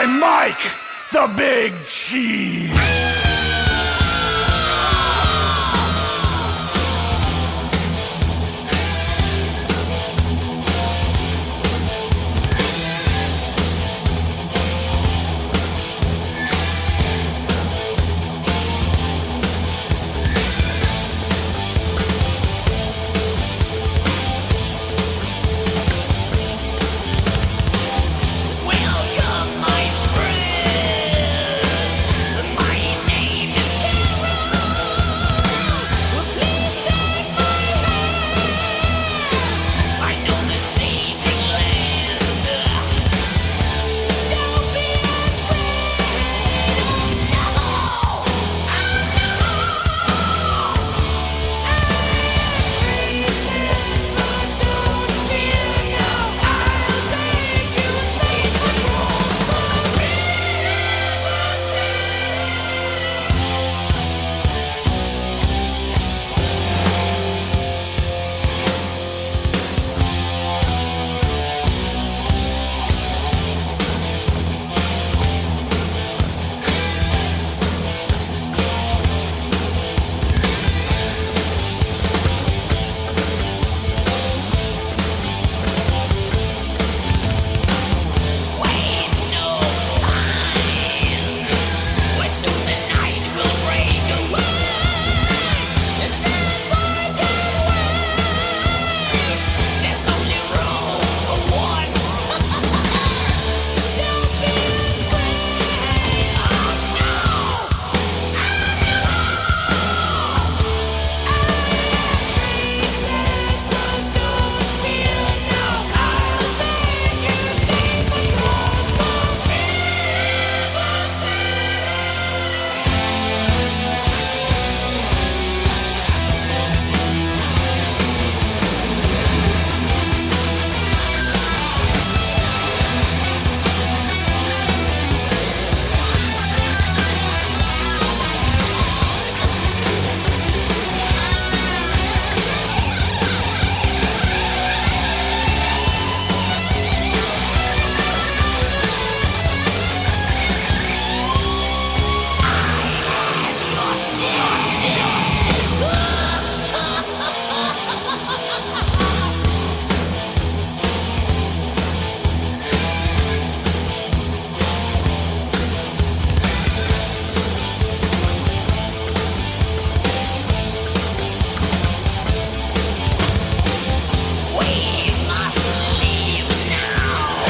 I'm Mike, the Big Cheese. Welcome, my friend. My name is Please take my hand. I know the secret land. Don't be afraid. Oh no, but don't fear. No, I'll take you safe across the waste no time. Where soon the night will break away. The dead boy can wait. There's only room for one. Don't be afraid. Oh no, faceless, but don't fear. No, I'll take you safe across the We must leave now.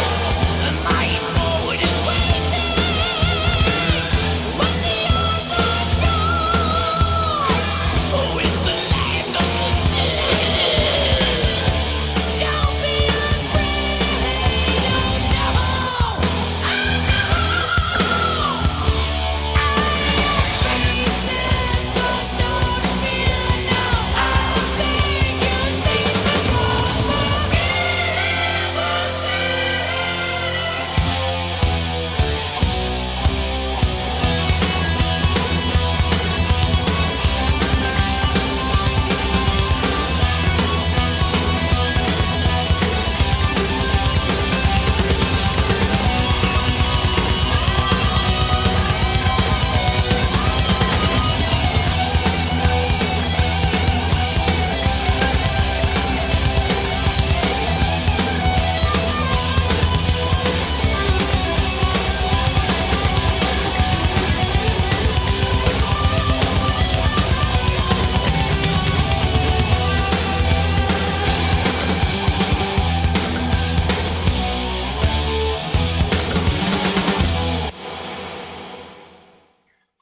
My boat is waiting. But the other shore, is the land of the dead. Don't be afraid. Oh no, faceless, but don't fear. No, I'll take you safe across the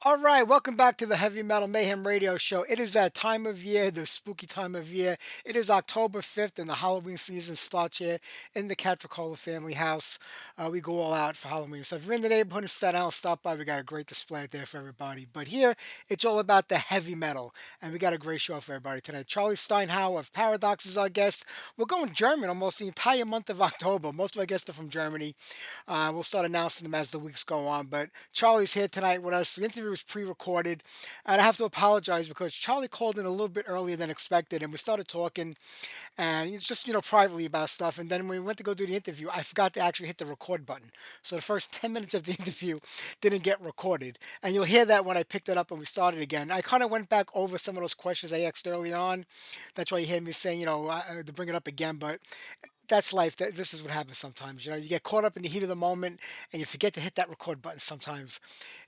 All right, welcome back to the Heavy Metal Mayhem Radio Show. It is that time of year, the spooky time of year. It is October 5th, and the Halloween season starts here in the Catricola family house. We go all out for Halloween. So if you're in the neighborhood in Staten Island, stop by. We got a great display out there for everybody. But here, it's all about the heavy metal, and we got a great show for everybody tonight. Charlie Steinhauer of Paradox is our guest. We're going German almost the entire month of October. Most of our guests are from Germany. We'll start announcing them as the weeks go on. But Charlie's here tonight with us. The interview was pre-recorded, and I have to apologize because Charlie called in a little bit earlier than expected, and we started talking, and it's just privately about stuff. And then when we went to go do the interview, I forgot to actually hit the record button, so the first 10 minutes of the interview didn't get recorded, and you'll hear that when I picked it up and we started again. I kind of went back over some of those questions I asked early on. That's why you hear me saying, to bring it up again, but that's life. This is what happens sometimes. You get caught up in the heat of the moment and you forget to hit that record button sometimes.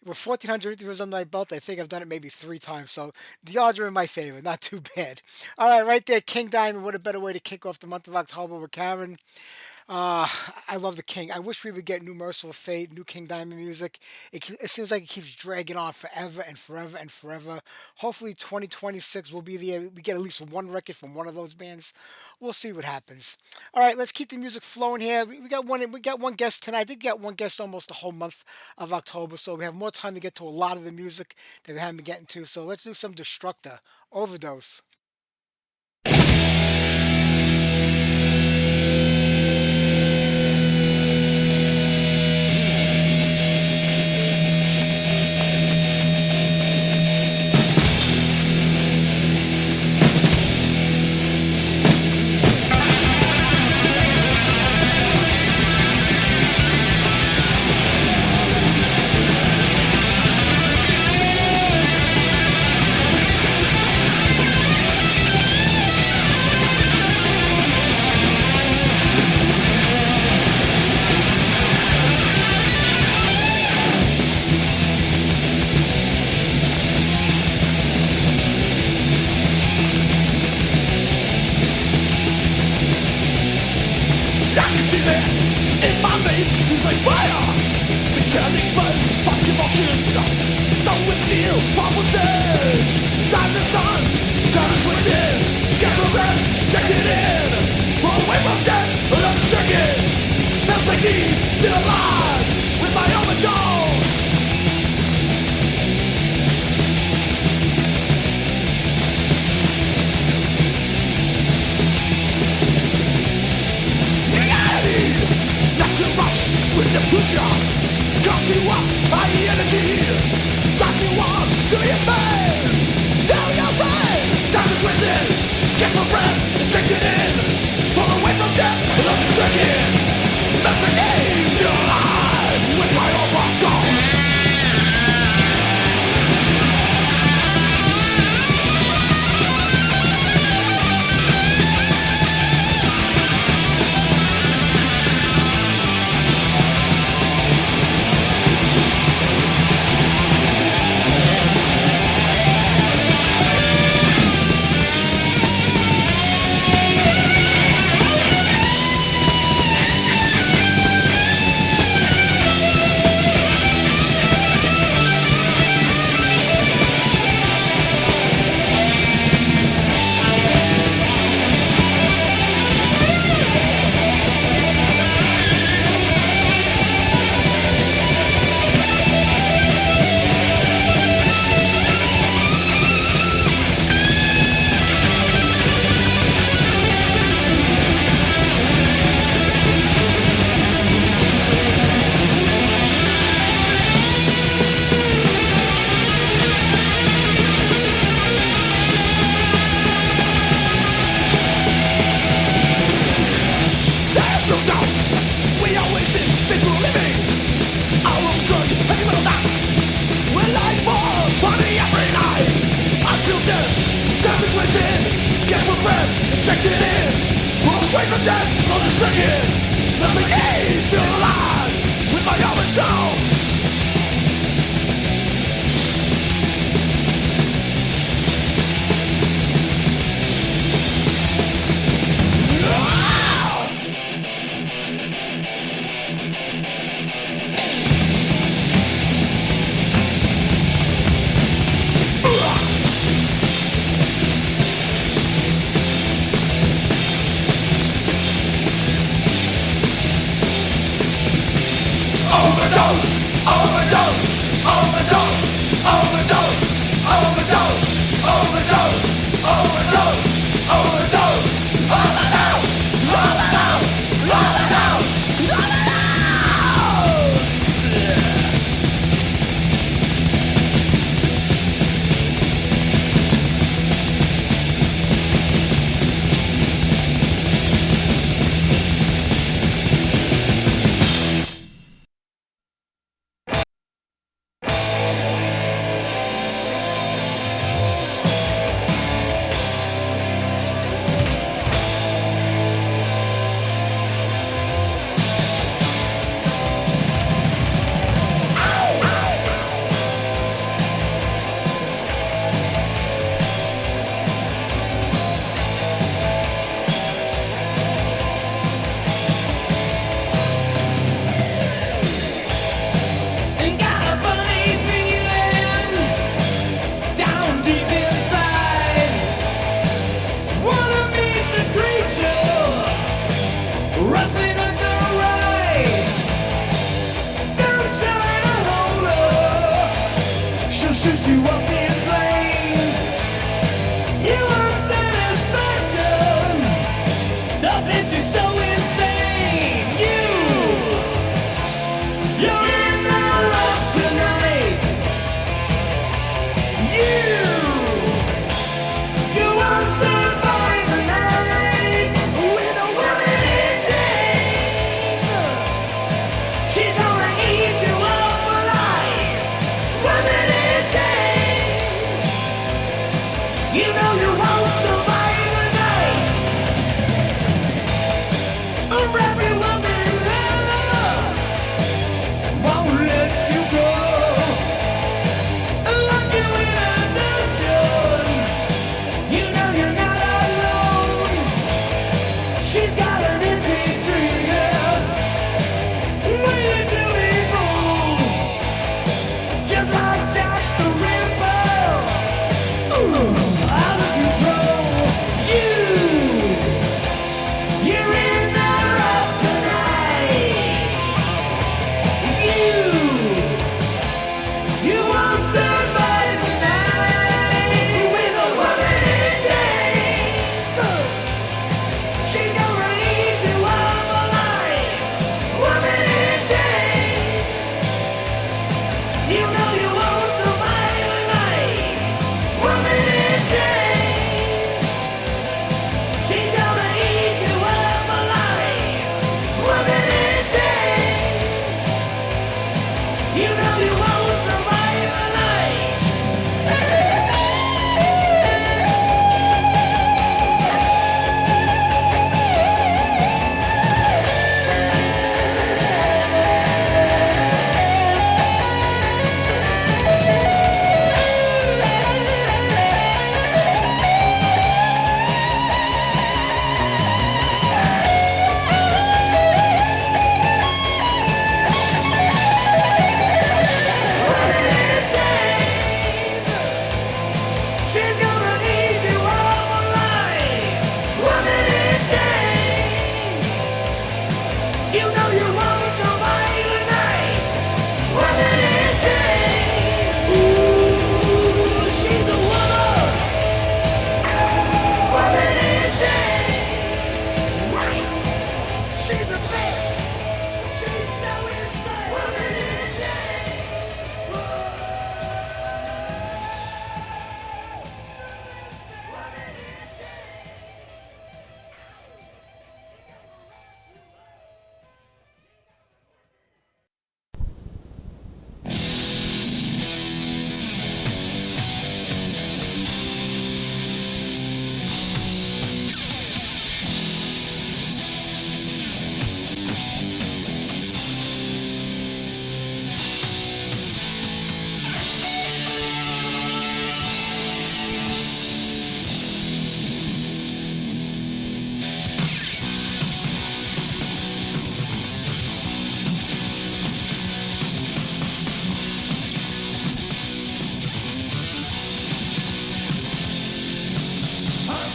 With 1,400 interviews on my belt, I think I've done it maybe 3 times. So the odds are in my favor. Not too bad. All right, right there, King Diamond. What a better way to kick off the month of October with Karen. Uh, I love the King. I wish we would get new Merciful Fate, new King Diamond music. It seems like it keeps dragging on forever and forever and forever. Hopefully, 2026 will be the year we get at least one record from one of those bands. We'll see what happens. All right, let's keep the music flowing here. We got one. We got one guest tonight. I think we got one guest almost the whole month of October, so we have more time to get to a lot of the music that we haven't been getting to. So let's do some Destructor Overdose. I can feel it in my veins. It's like fire. Metallic buzz, fucking emotions. Stone and steel, powerful surge. Time the sun, time is wasted. Gas for breath, injected in. Away from death, another circuits. Melts my teeth, still alive. With my overdose. Not to rush with the future. Come to us, high energy. Got to us, do your thing.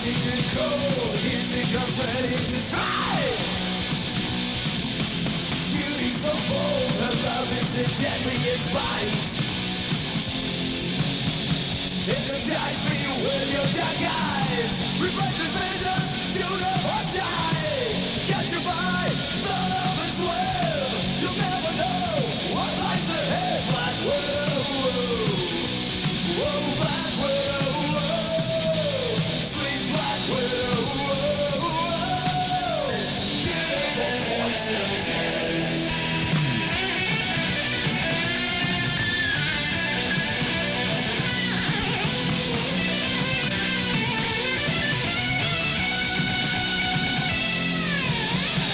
He's cold, here she comes ready to strike. Beauty so bold, her love is the deadliest bite. Hypnotize me with your dark eyes. Reflected visions, do never die. Catch your eye, the love is well. You'll never know what lies ahead. Black widow, whoa, black widow, sweet black widow, beautiful poison.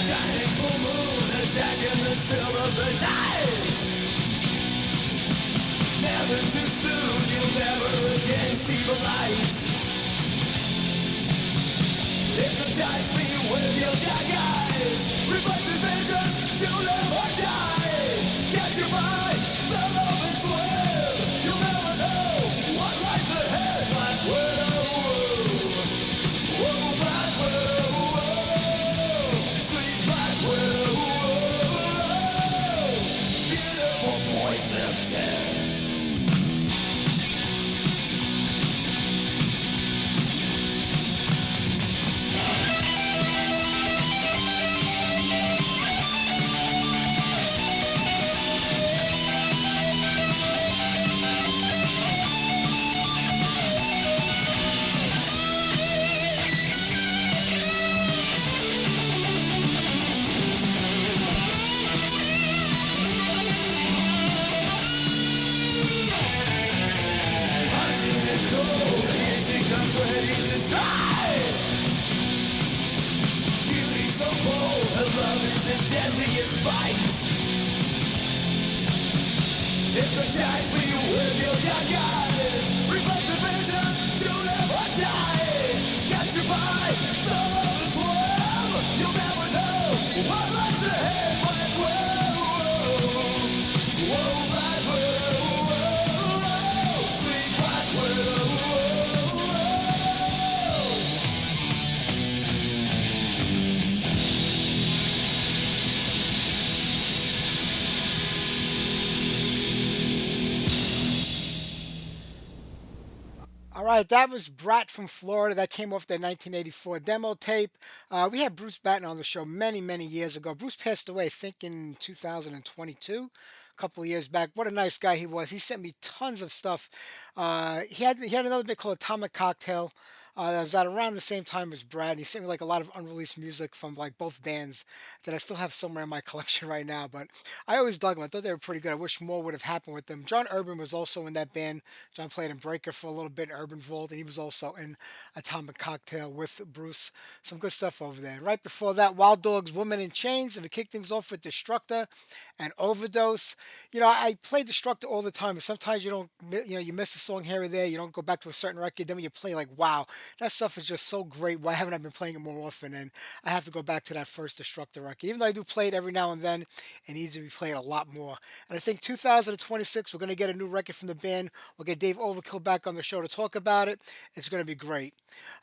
Shining full moon, attacking the still of the night. Never too soon, you'll never again see the light. Hypnotize me with your dark eyes. Reflected visions, you'll never die. Catch your eye, the love is well. You'll never know what lies ahead. Black widow, whoa, black widow, sweet black widow, beautiful poison tip. Hunting the cold, here she comes ready to strike. Beauty so bold, her love is the deadliest bite. Hypnotize me with your dark eyes. Reflective visions, you'll never die. Catch your vibe, the love is warm. You'll never know what lies ahead. Black widow, whoa, black widow, sweet black widow. All right, that was Brat from Florida. That came off their 1984 demo tape. We had Bruce Batten on the show many, many years ago. Bruce passed away, I think, in 2022, a couple of years back. What a nice guy he was. He sent me tons of stuff. He had another bit called Atomic Cocktail. That was out around the same time as Brad. And he sent me like a lot of unreleased music from like both bands that I still have somewhere in my collection right now. But I always dug them. I thought they were pretty good. I wish more would have happened with them. John Urban was also in that band. John played in Breaker for a little bit in Urban Vault, and he was also in Atomic Cocktail with Bruce. Some good stuff over there. Right before that, Wild Dogs, Woman in Chains, and we kicked things off with Destructor and Overdose. I play Destructor all the time, but sometimes you don't, you miss a song here or there. You don't go back to a certain record. Then when you play, like, wow, that stuff is just so great. Why haven't I been playing it more often? And I have to go back to that first Destructor record. Even though I do play it every now and then, it needs to be played a lot more. And I think 2026, we're going to get a new record from the band. We'll get Dave Overkill back on the show to talk about it. It's going to be great.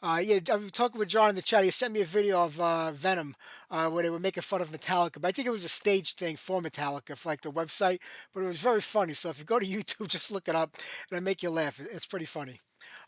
Yeah, I was talking with John in the chat. He sent me a video of Venom where they were making fun of Metallica. But I think it was a staged thing for Metallica, for like the website. But it was very funny. So if you go to YouTube, just look it up. It'll make you laugh. It's pretty funny.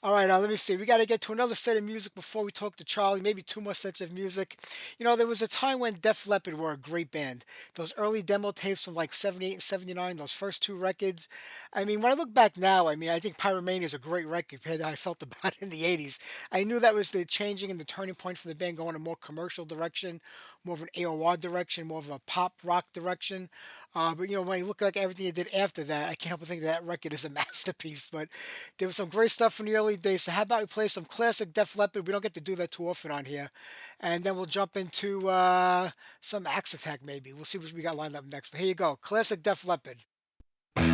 All right, let me see. We got to get to another set of music before we talk to Charlie. Maybe two more sets of music. There was a time when Def Leppard were a great band. Those early demo tapes from like 78 and 79, those first two records. I mean, when I look back now, I think Pyromania is a great record compared to how I felt about it in the 80s. I knew that was the changing and the turning point for the band going a more commercial direction, more of an AOR direction, more of a pop rock direction. But when you look at everything they did after that, I can't help but think that record is a masterpiece. But there was some great stuff from the early days. So how about we play some classic Def Leppard? We don't get to do that too often on here. And then we'll jump into some Axe Attack maybe. We'll see what we got lined up next. But here you go. Classic Def Leppard. Let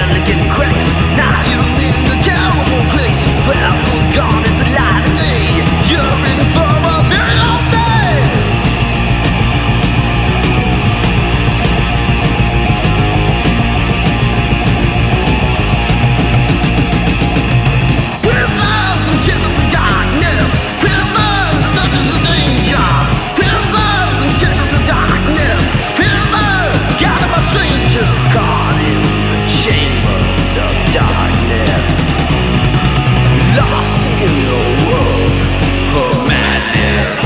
barely getting cracks. Now you're in the terrible place where gone is the light of day. You're in for a very long day. Rivers and chasers of darkness, rivers and dungeons of danger. Rivers and chasers of darkness, rivers guided by strangers caught in the chambers of darkness. Lost in the world of madness.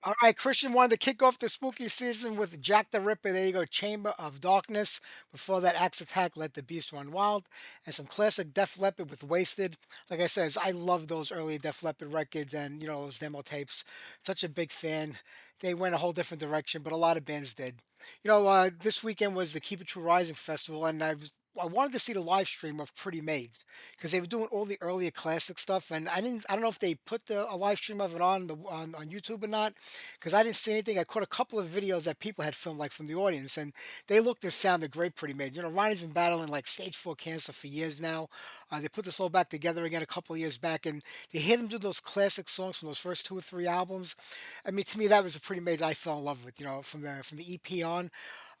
All right, Christian wanted to kick off the spooky season with Jack the Ripper. There you go, Chamber of Darkness. Before that, Axe Attack, Let the Beast Run Wild. And some classic Def Leppard with Wasted. Like I said, I love those early Def Leppard records and, those demo tapes. Such a big fan. They went a whole different direction, but a lot of bands did. This weekend was the Keep It True Rising Festival, and I wanted to see the live stream of Pretty Made because they were doing all the earlier classic stuff, and I don't know if they put a live stream of it on YouTube or not, because I didn't see anything. I caught a couple of videos that people had filmed, like from the audience, and they looked and sounded great. Pretty Made. Ronnie's been battling like stage 4 cancer for years now. They put this all back together again a couple of years back, and to hear them do those classic songs from those first 2 or 3 albums, I mean, to me that was a Pretty Made I fell in love with. From the EP on.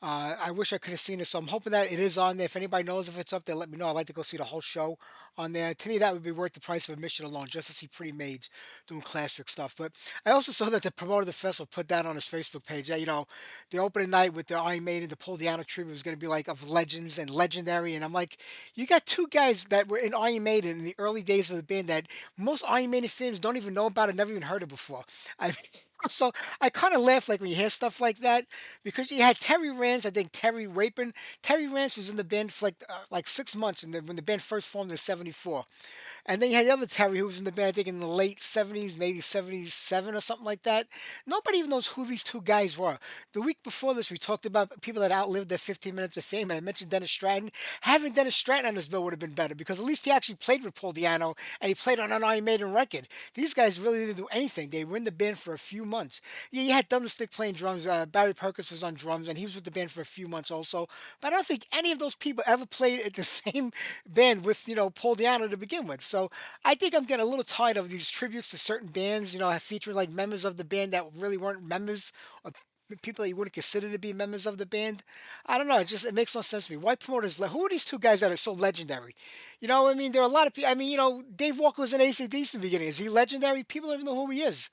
I wish I could have seen it, so I'm hoping that it is on there. If anybody knows if it's up there, let me know. I'd like to go see the whole show on there. To me, that would be worth the price of admission alone, just to see Pretty Made doing classic stuff. But I also saw that the promoter of the festival put that on his Facebook page. That, the opening night with the Iron Maiden, the Paul Diano tribute was going to be like of legends and legendary. And I'm like, you got two guys that were in Iron Maiden in the early days of the band that most Iron Maiden fans don't even know about and never even heard of before. I mean, so I kind of laugh like when you hear stuff like that because you had Terry Rance, I think Terry Rapin. Terry Rance was in the band for like 6 months when the band first formed in '74. And then you had the other Terry who was in the band, I think in the late '70s, maybe '77 or something like that. Nobody even knows who these two guys were. The week before this, we talked about people that outlived their 15 minutes of fame, and I mentioned Dennis Stratton. Having Dennis Stratton on this bill would have been better because at least he actually played with Paul Diano and he played on an Iron Maiden record. These guys really didn't do anything. They were in the band for a few months. Yeah, you had Thunderstick playing drums. Barry Perkins was on drums, and he was with the band for a few months also. But I don't think any of those people ever played at the same band with Paul Diano to begin with. So I think I'm getting a little tired of these tributes to certain bands. Featuring like members of the band that really weren't members, or people that you wouldn't consider to be members of the band. I don't know. It makes no sense to me. Why promoters? Who are these two guys that are so legendary? I mean, there are a lot of people. I mean, Dave Walker was in AC/DC in the beginning. Is he legendary? People don't even know who he is.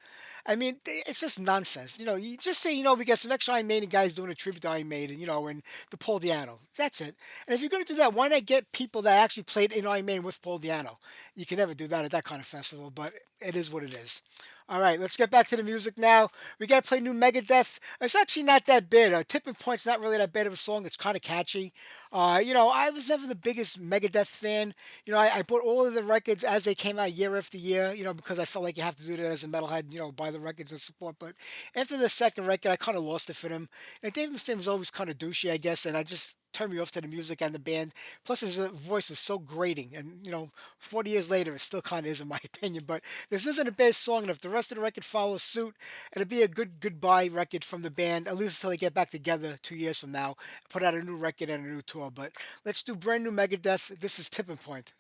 I mean, it's just nonsense. You just say, we got some extra Iron Maiden guys doing a tribute to Iron Maiden, and the Paul Diano. That's it. And if you're going to do that, why not get people that actually played in Iron Maiden with Paul Diano? You can never do that at that kind of festival, but it is what it is. All right, let's get back to the music now. We got to play new Megadeth. It's actually not that bad. Tipping Point's not really that bad of a song. It's kind of catchy. I was never the biggest Megadeth fan. I bought all of the records as they came out year after year, because I felt like you have to do that as a metalhead, buy the records and support. But after the second record, I kind of lost it for them. And Dave Mustaine was always kind of douchey, I guess, and I just turned me off to the music and the band. Plus, his voice was so grating, and 40 years later, it still kind of is, in my opinion. But this isn't a bad song, and if the rest of the record follows suit, it'll be a good goodbye record from the band, at least until they get back together 2 years from now, put out a new record and a new tour. But let's do brand new Megadeth. This is Tipping Point.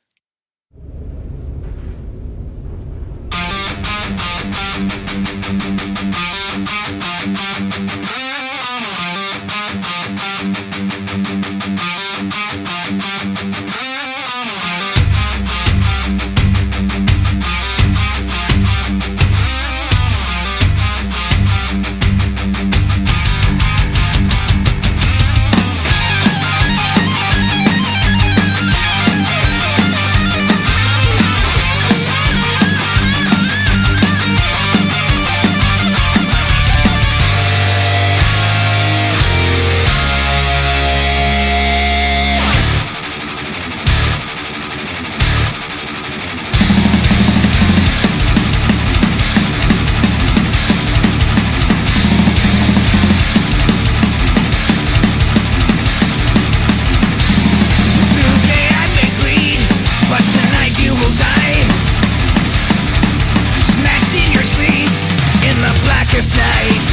darkest night.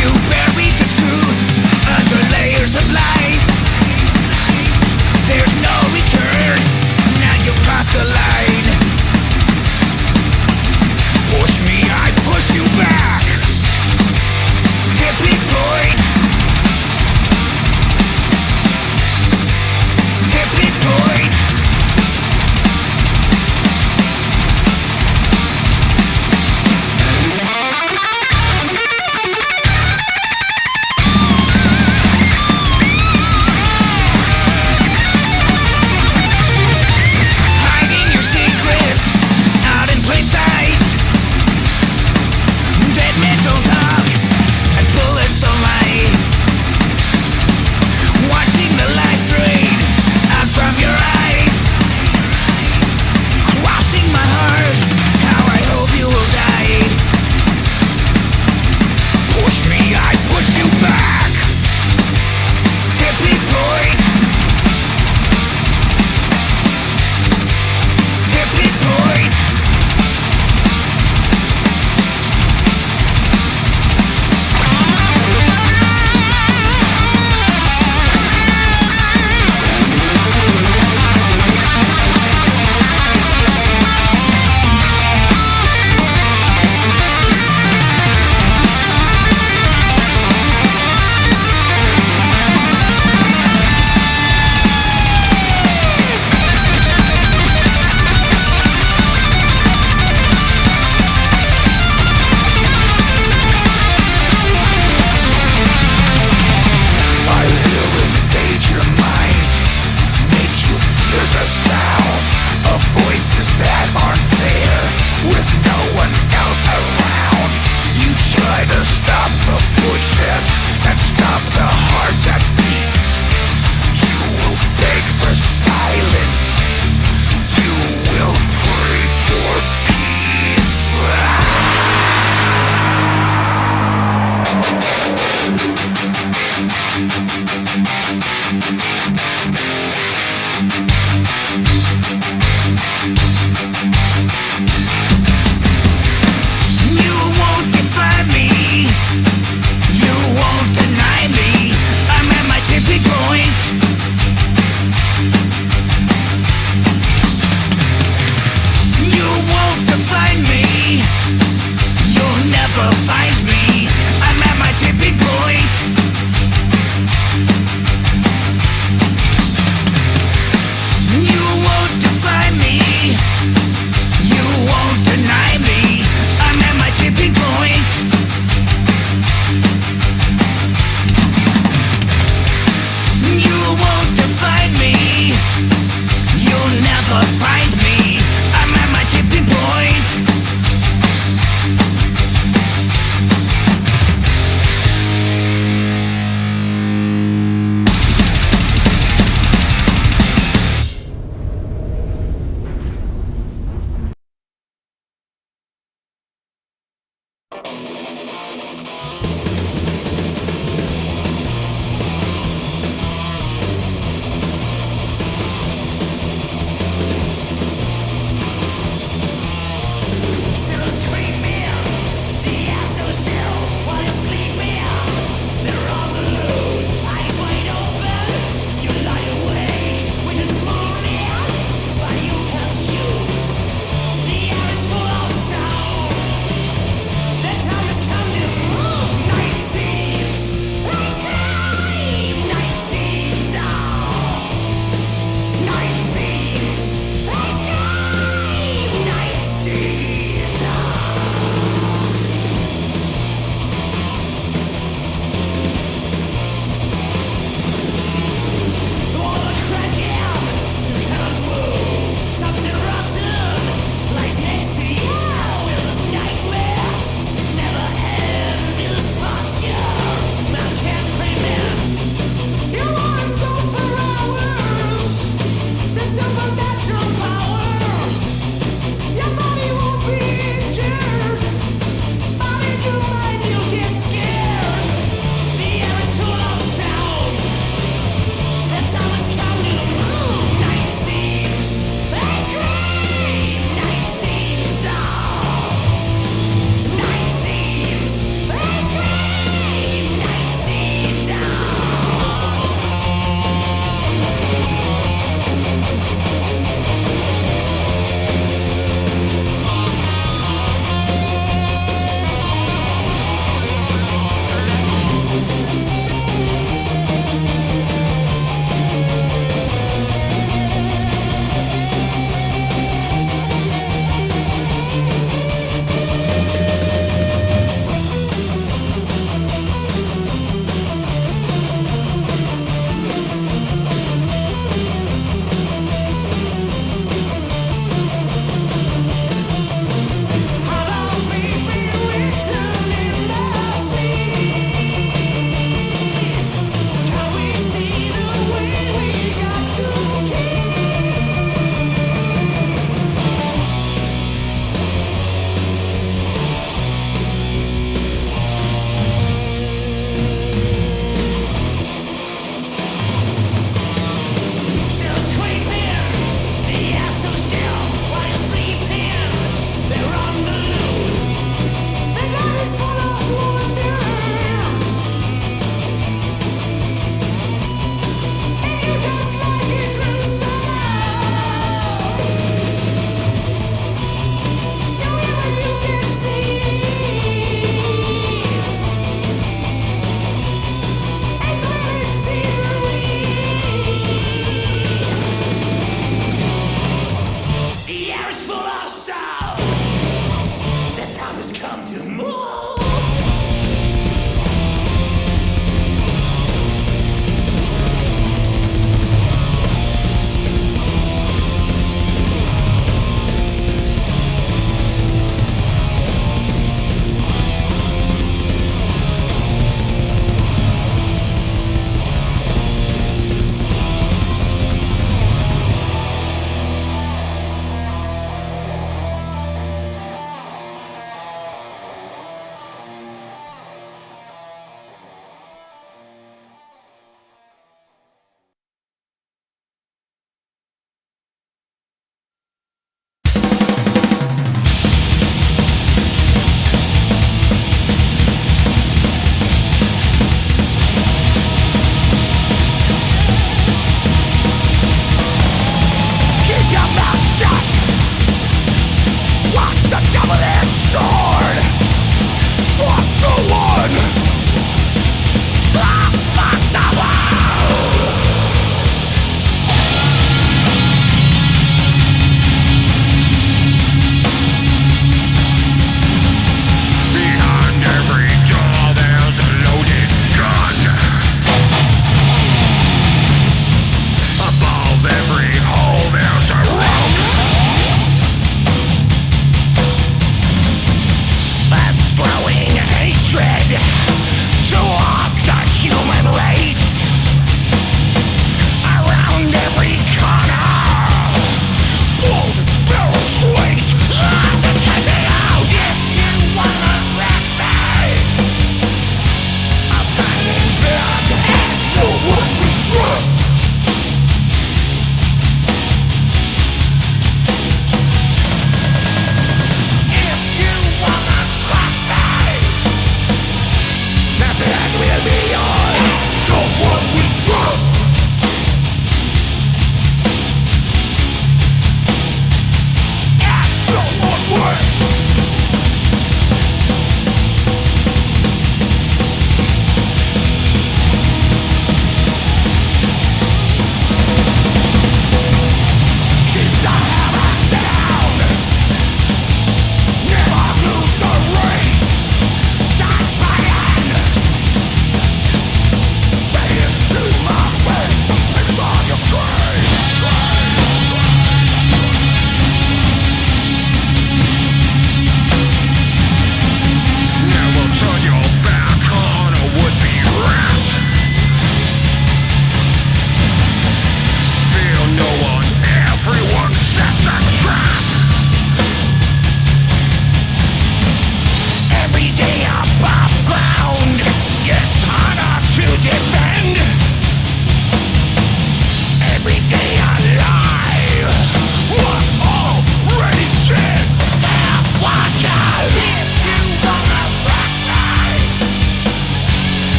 You buried the truth under layers of lies. There's no return, now you've crossed the line. Push me, I push you back. Tipping point. Tipping point.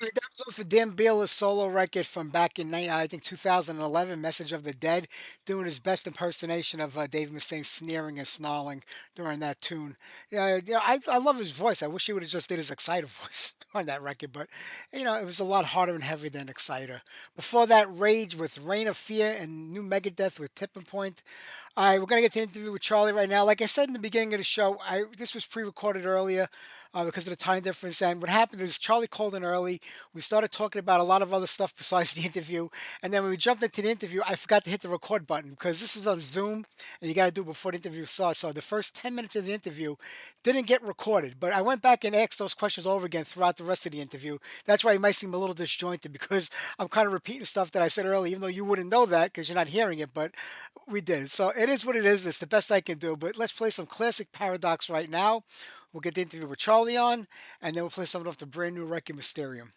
That was off of Dan Beala's solo record from back in, I think, 2011, Message of the Dead, doing his best impersonation of Dave Mustaine sneering and snarling during that tune. I love his voice. I wish he would have just did his Exciter voice on that record, but, it was a lot harder and heavier than Exciter. Before that, Rage with Reign of Fear and New Megadeth with Tipping Point. All right, we're gonna get to the interview with Charlie right now. Like I said in the beginning of the show, this was pre-recorded earlier because of the time difference. And what happened is Charlie called in early. We started talking about a lot of other stuff besides the interview. And then when we jumped into the interview, I forgot to hit the record button because this is on Zoom and you got to do it before the interview starts. So the first 10 minutes of the interview didn't get recorded. But I went back and asked those questions over again throughout the rest of the interview. That's why it might seem a little disjointed because I'm kind of repeating stuff that I said earlier, even though you wouldn't know that because you're not hearing it. But we did. So it is what it is. It's the best I can do. But let's play some classic Paradox right now. We'll get the interview with Charlie on, and then we'll play something off the brand new record Mysterium.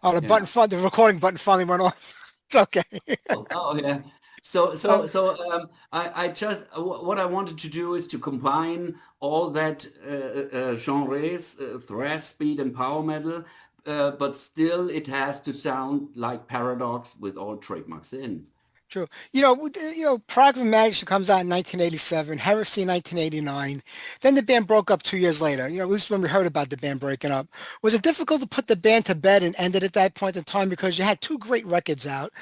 Oh, Yeah. the recording button finally went off. It's okay. Oh, yeah. So so um, so I just what I wanted to do is to combine all that genres, thrash, speed, and power metal, but still it has to sound like Paradox with all trademarks in. True. Pragma Magic comes out in 1987, Heresy in 1989. Then the band broke up 2 years later. At least when we heard about the band breaking up. Was it difficult to put the band to bed and end it at that point in time because you had two great records out?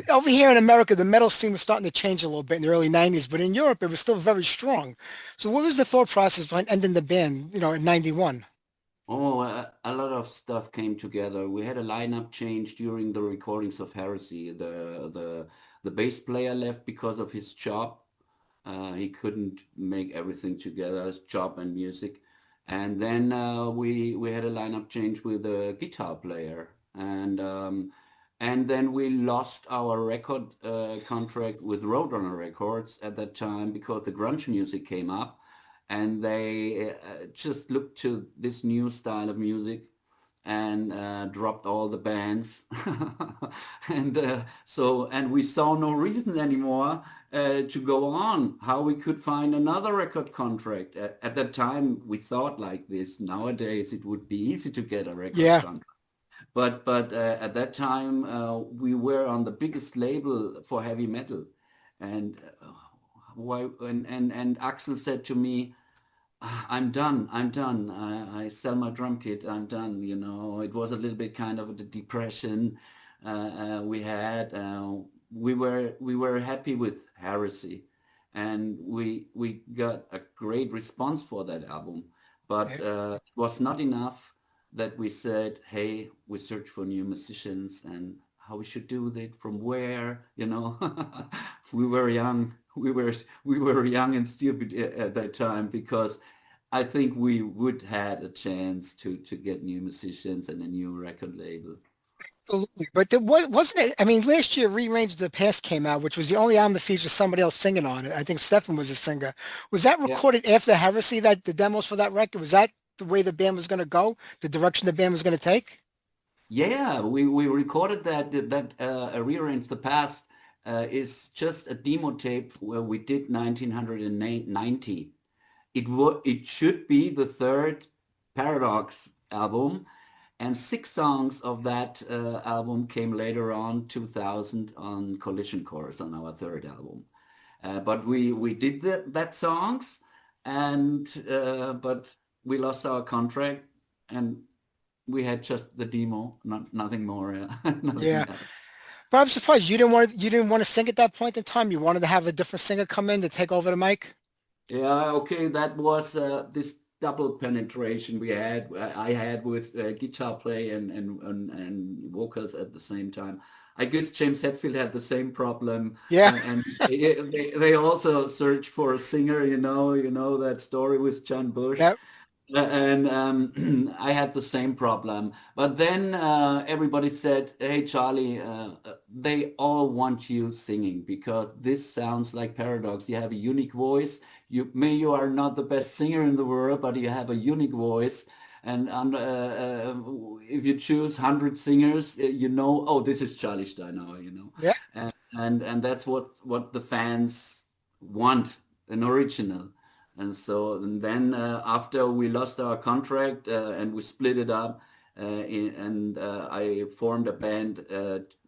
Over here in America, the metal scene was starting to change a little bit in the early 90s, but in Europe, it was still very strong. So what was the thought process behind ending the band, in 91? Oh, a lot of stuff came together. We had a lineup change during the recordings of Heresy. The bass player left because of his job. He couldn't make everything together, his job and music. And then we had a lineup change with a guitar player, and then we lost our record contract with Roadrunner Records at that time because the grunge music came up, and they just looked to this new style of music and dropped all the bands. And we saw no reason anymore to go on, how we could find another record contract. At that time we thought like this. Nowadays it would be easy to get a record Yeah. contract, but at that time we were on the biggest label for heavy metal. And why and Axel said to me, I'm done. I'm done. I sell my drum kit. I'm done. It was a little bit kind of the depression we had. We were happy with Heresy, and we got a great response for that album. But Yeah. it was not enough that we said, "Hey, we search for new musicians and how we should do that, from where." We were young. We were young and stupid at that time, because I think we would had a chance to get new musicians and a new record label. Absolutely. But wasn't it? I mean, last year, Rearrange the Past came out, which was the only album that features somebody else singing on it. I think Stefan was a singer. Was that Yeah, recorded after Heresy, that the demos for that record? Was that the way the band was going to go? The direction the band was going to take? yeah. We recorded that Rearrange the Past is just a demo tape where we did 1990. It should be the third Paradox album, and 6 songs of that album came later on 2000 on Collision Course on our third album. But we did that songs, and but we lost our contract, and we had just the demo, nothing more, Yeah. nothing else. But I'm surprised you didn't want to sing at that point in time. You wanted to have a different singer come in to take over the mic. Yeah, okay, that was this double penetration I had with guitar play and vocals at the same time. I guess James Hetfield had the same problem, Yeah. and they also searched for a singer. You know that story with John Bush. Yep. And I had the same problem. But then everybody said, "Hey, Charlie, they all want you singing because this sounds like Paradox. You have a unique voice. You are not the best singer in the world, but you have a unique voice. And if you choose 100 singers, oh, this is Charlie Steinhauer. Yeah. And that's what the fans want, an original." And then after we lost our contract and we split it up, and I formed a band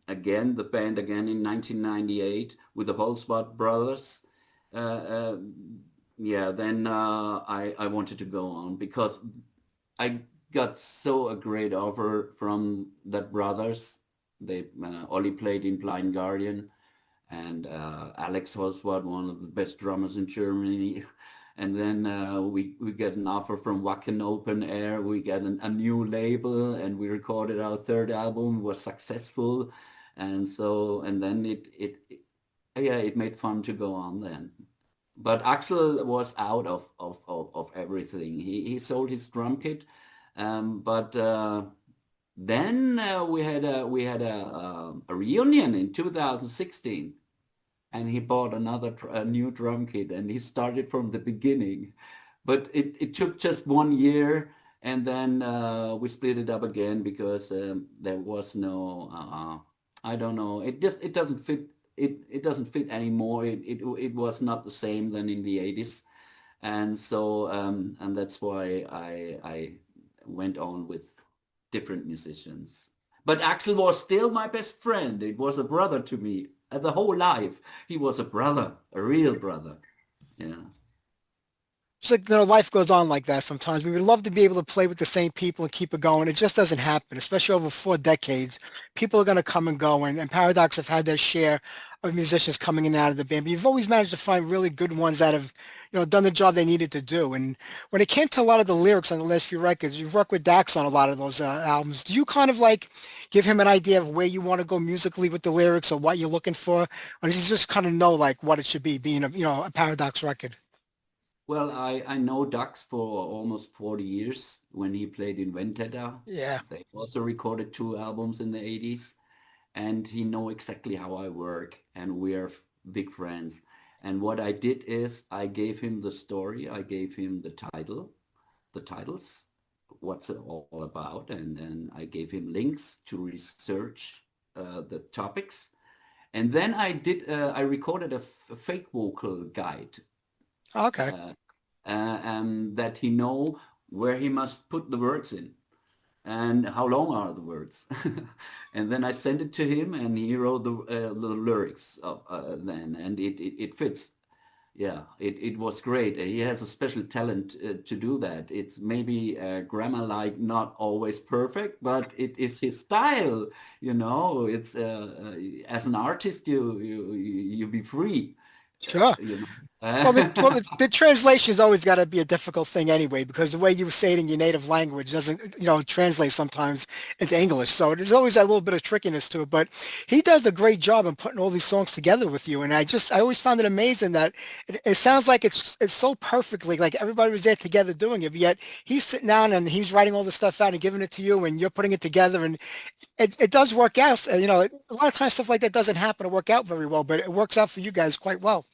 again, the band again in 1998 with the Holzbach brothers. Uh, uh, yeah, then I wanted to go on because I got so a great offer from the brothers. They Ollie played in Blind Guardian, and Alex Holzbach, one of the best drummers in Germany. And then we get an offer from Wacken Open Air. We get a new label, and we recorded our third album. Was successful, and then it made fun to go on then. But Axel was out of everything. He sold his drum kit, but then we had a reunion in 2016, and he bought a new drum kit, and he started from the beginning. But it took just 1 year and then we split it up again because there was no I don't know. It doesn't fit. It doesn't fit anymore. It was not the same than in the 80s, and so and that's why I went on with different musicians. But Axel was still my best friend. It was a brother to me. The whole life, he was a brother, a real brother. Yeah. Just like, life goes on like that sometimes. We would love to be able to play with the same people and keep it going. It just doesn't happen, especially over 4 decades. People are going to come and go, and Paradox have had their share of musicians coming in and out of the band. But you've always managed to find really good ones that have, done the job they needed to do. And when it came to a lot of the lyrics on the last few records, you've worked with Dax on a lot of those albums. Do you kind of like give him an idea of where you want to go musically with the lyrics or what you're looking for? Or does he just kind of know like what it should be, being a Paradox record? Well, I know Dux for almost 40 years when he played in Vendetta. Yeah. They also recorded 2 albums in the 80s, and he know exactly how I work, and we are big friends. And what I did is I gave him the story, I gave him the titles, what's it all about, and then I gave him links to research the topics. And then I recorded a fake vocal guide Okay. uh, that he know where he must put the words in and how long are the words. And then I sent it to him and he wrote the lyrics of, then, and it fits. Yeah, it was great. He has a special talent to do that. It's maybe grammar like not always perfect, but it is his style. It's as an artist, you be free. Sure. You know. Well, the translation's always got to be a difficult thing anyway, because the way you say it in your native language doesn't, translate sometimes into English. So there's always that little bit of trickiness to it. But he does a great job in putting all these songs together with you. And I always found it amazing that it sounds like it's so perfectly, like everybody was there together doing it, but yet he's sitting down and he's writing all the stuff out and giving it to you, and you're putting it together, and it does work out. A lot of times stuff like that doesn't happen to work out very well, but it works out for you guys quite well.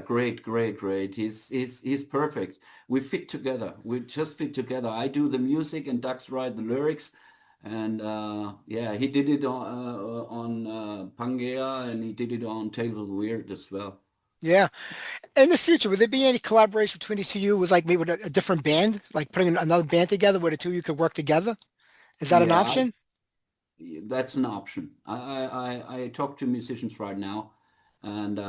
Great, great, great. He's perfect. We fit together. We just fit together. I do the music and Dax write the lyrics, and yeah, he did it on Pangea, and he did it on Tales of the Weird as well. Yeah. In the future, would there be any collaboration between the two of you? Was like maybe with a different band, like putting another band together where the two of you could work together? Is that an Yeah, option? that's an option. I talk to musicians right now, and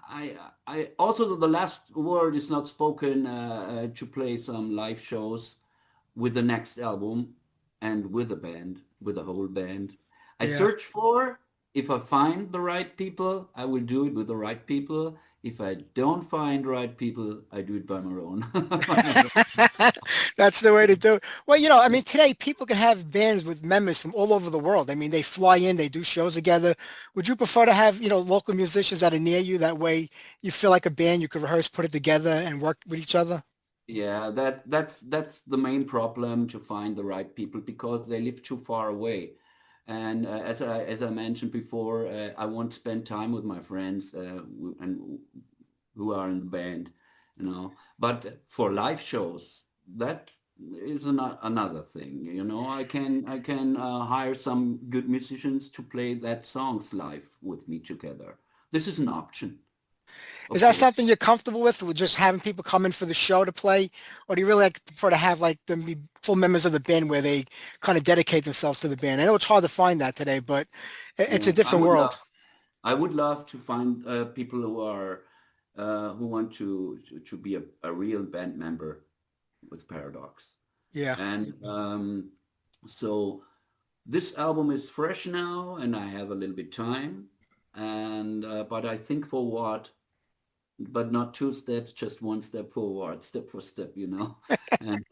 I also the last word is not spoken to play some live shows with the next album and with the band, with the whole band. I Yeah. search for, if I find the right people, I will do it with the right people. If I don't find the right people, I do it by my own. That's the way to do it. Well, I mean, today people can have bands with members from all over the world. I mean, they fly in, they do shows together. Would you prefer to have, local musicians that are near you? That way you feel like a band, you could rehearse, put it together and work with each other? Yeah, that's the main problem, to find the right people because they live too far away. And as I mentioned before, I won't spend time with my friends and who are in the band, you know. But for live shows, that is another thing, you know. I can hire some good musicians to play that songs live with me together. This is an option, Is of that course. something you're comfortable with just having people come in for the show to play? Or do you really like prefer to have like them be full members of the band where they kind of dedicate themselves to the band? I know it's hard to find that today, but it's a Yeah, different world. I would love to find people who want to be a real band member with Paradox. Yeah. And so this album is fresh now, and I have a little bit time. And but I think forward, but not 2 steps, just 1 step forward, step for step, you know. And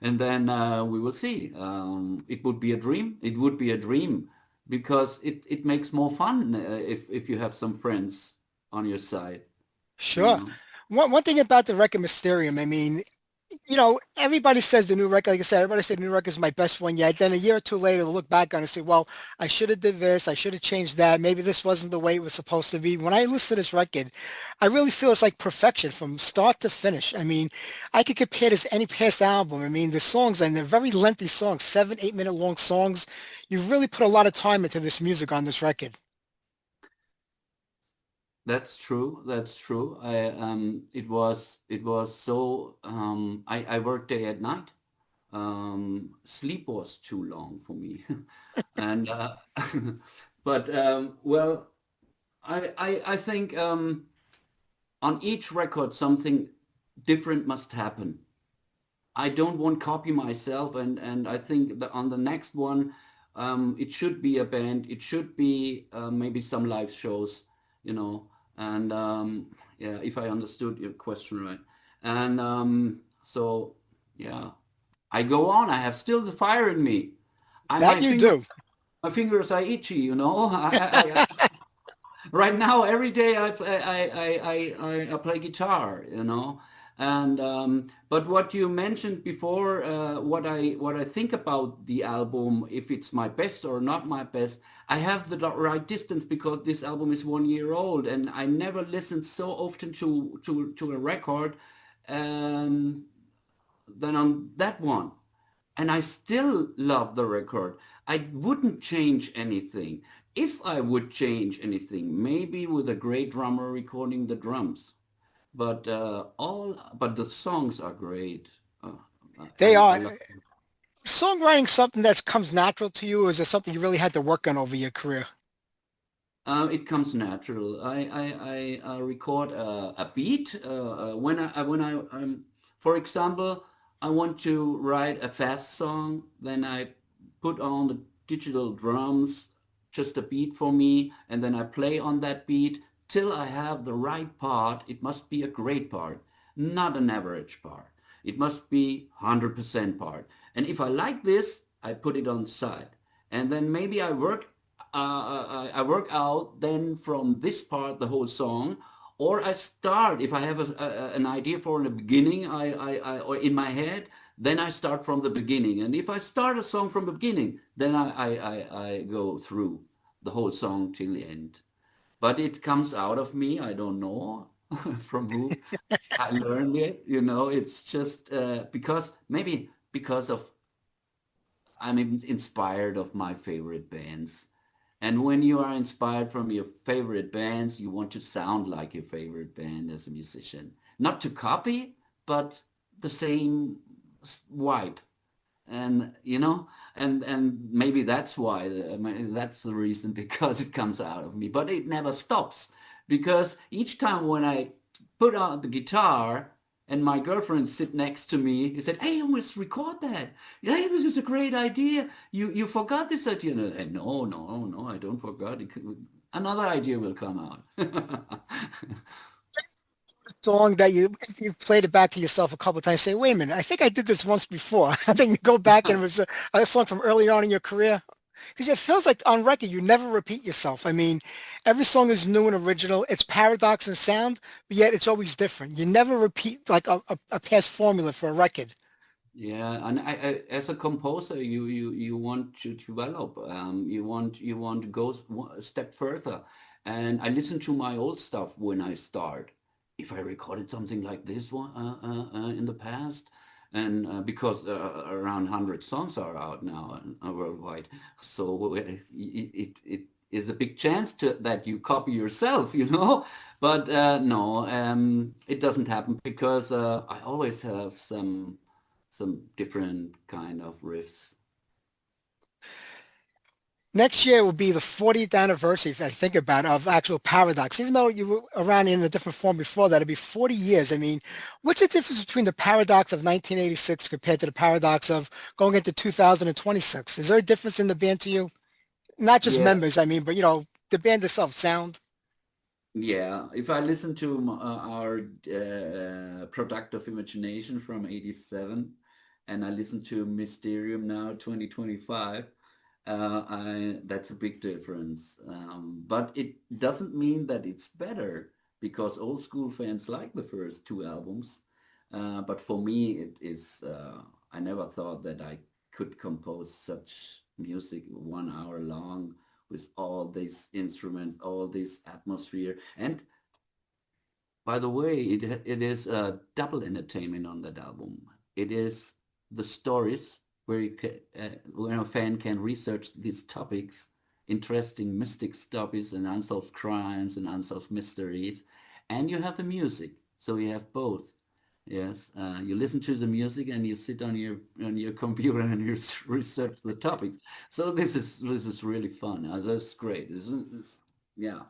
and then we will see. It would be a dream. It would be a dream because it makes more fun if you have some friends on your side, you Sure. know. One thing about the record Mysterium, I mean, Everybody says the new record, like I said, everybody said the new record is my best one yet. Then a year or two later, they'll look back on it and say, well, I should have did this. I should have changed that. Maybe this wasn't the way it was supposed to be. When I listen to this record, I really feel it's like perfection from start to finish. I mean, I could compare this to any past album. I mean, the songs, and they're very lengthy songs, 7, 8 minute long songs. You really put a lot of time into this music on this record. That's true. That's true. It was so I worked day at night. Sleep was too long for me, and but well, I think on each record something different must happen. I don't want copy myself, and I think that on the next one, it should be a band. It should be maybe some live shows, you know. And yeah, if I understood your question right. And so yeah, I go on. I have still the fire in me. I That my you finger do. my fingers are itchy, you know. Right now every day I play guitar, you know. And but what you mentioned before, what I think about the album, if it's my best or not my best, I have the right distance because this album is 1 year old, and I never listened so often to a record um, than on that one. And I still love the record. I wouldn't change anything. If I would change anything, maybe with a great drummer recording the drums. But the songs are great. Uh, They I are. love. Songwriting something that comes natural to you, or is it something you really had to work on over your career? It comes natural. I record a beat for example, I want to write a fast song. Then I put on the digital drums, just a beat for me, and then I play on that beat till I have the right part. It must be a great part, not an average part. It must be 100% part. And if I like this, I put it on the side, and then maybe I work out then from this part the whole song, or I start if I have an idea for the beginning, or in my head, then I start from the beginning. And if I start a song from the beginning, then I go through the whole song till the end. But it comes out of me. I don't know from who I learned it. You know, it's just because maybe because of I'm inspired of my favorite bands. And when you are inspired from your favorite bands, you want to sound like your favorite band as a musician. Not to copy, but the same vibe. And you know, and maybe that's why that's the reason because it comes out of me. But it never stops because each time when I put on the guitar and my girlfriend sit next to me, he said, "Hey, let's record that. Hey, this is a great idea. You forgot this idea." And no, no, no, I don't forget. Another idea will come out. Song that you played it back to yourself a couple of times, say, wait a minute, I think I did this once before. I think you go back and it was a song from early on in your career. Because it feels like on record, you never repeat yourself. I mean, every song is new and original. It's paradox in sound, but yet it's always different. You never repeat like a past formula for a record. Yeah, and as a composer, you want to develop. You want to go a step further. And I listen to my old stuff when I start. If I recorded something like this one in the past, and because around 100 songs are out now worldwide, so it is a big chance to that you copy yourself, you know. But no, it doesn't happen because I always have some different kind of riffs. Next year will be the 40th anniversary, if I think about it, of actual Paradox. Even though you were around in a different form before that, it'll be 40 years. I mean, what's the difference between the Paradox of 1986 compared to the Paradox of going into 2026? Is there a difference in the band to you? Not just Yeah, members, I mean, but the band itself, sound. yeah. If I listen to our Productive Imagination from '87, and I listen to Mysterium now, 2025, that's a big difference. But it doesn't mean that it's better because old school fans like the first two albums. But for me, it is. I never thought that I could compose such music 1 hour long with all these instruments, all this atmosphere. And by the way, it is a double entertainment on that album. It is the stories where where a fan can research these topics, interesting mystic topics and unsolved crimes and unsolved mysteries, and you have the music. So you have both. Yes, you listen to the music and you sit on your computer and you research the topics. So this is really fun. That's great. Yeah,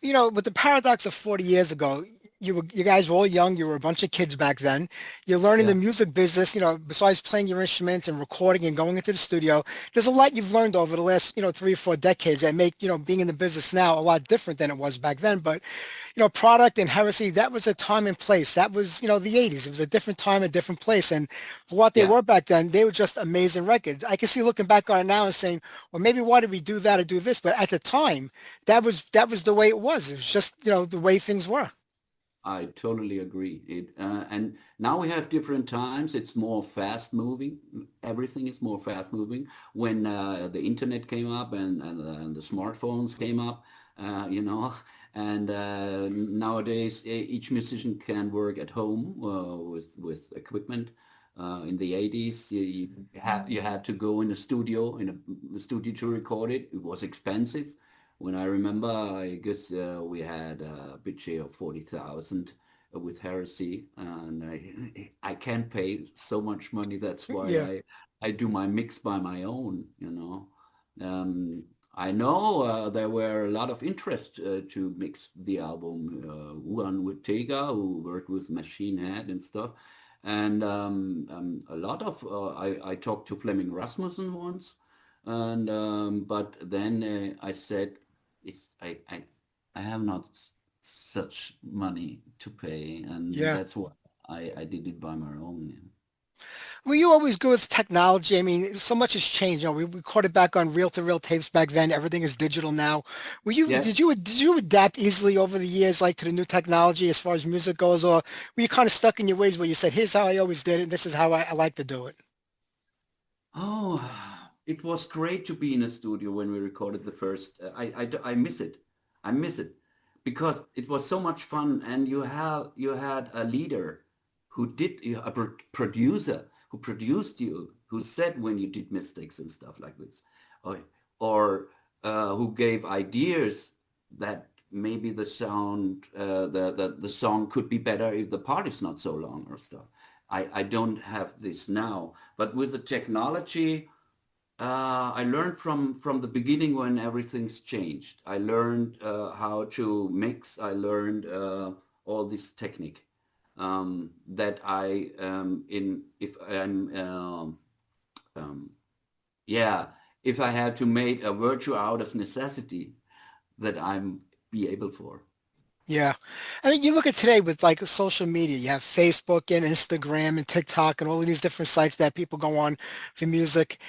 With the paradox of 40 years ago, you guys were all young. You were a bunch of kids back then. You're learning the yeah, music business. Besides playing your instruments and recording and going into the studio, there's a lot you've learned over the last 3 or 4 decades that make being in the business now a lot different than it was back then. But product and heresy, that was a time and place. That was the 80s. It was a different time, a different place. And for what they yeah. were back then, they were just amazing records. I can see looking back on it now and saying, well, maybe why did we do that or do this? But at the time, that was the way it was. It was just the way things were. I totally agree. And now we have different times. It's more fast moving. Everything is more fast moving. When the internet came up and the smartphones came up, you know, and nowadays each musician can work at home with equipment. In the 80s, you had to go in a studio to record it. It was expensive. When I remember, I guess we had a budget of 40,000 with Heresy, and I can't pay so much money. That's why Yeah. I do my mix by my own. I know there were a lot of interest to mix the album. Juan Ortega, who worked with Machine Head and stuff, and a lot of I talked to Fleming Rasmussen once, and but then I said I have not such money to pay, and Yeah. that's why I did it by my own. Yeah. Were you always good with technology? I mean, so much has changed. We recorded back on reel-to-reel tapes back then. Everything is digital now. Were you Yeah. did you adapt easily over the years, like to the new technology as far as music goes, or were you kind of stuck in your ways where you said, "Here's how I always did it. This is how I like to do it." Oh, it was great to be in a studio when we recorded the first. I miss it. I miss it because it was so much fun, and you had a leader who did a producer who produced you, who said when you did mistakes and stuff like this, or or who gave ideas that maybe the sound the song could be better if the part is not so long or stuff. I don't have this now, but with the technology, I learned from the beginning when everything's changed. I learned how to mix. I learned all this technique that I in if I'm um, yeah, if I had to make a virtue out of necessity, that I'm be able for. Yeah. I mean, you look at today with like social media, you have Facebook and Instagram and TikTok and all of these different sites that people go on for music.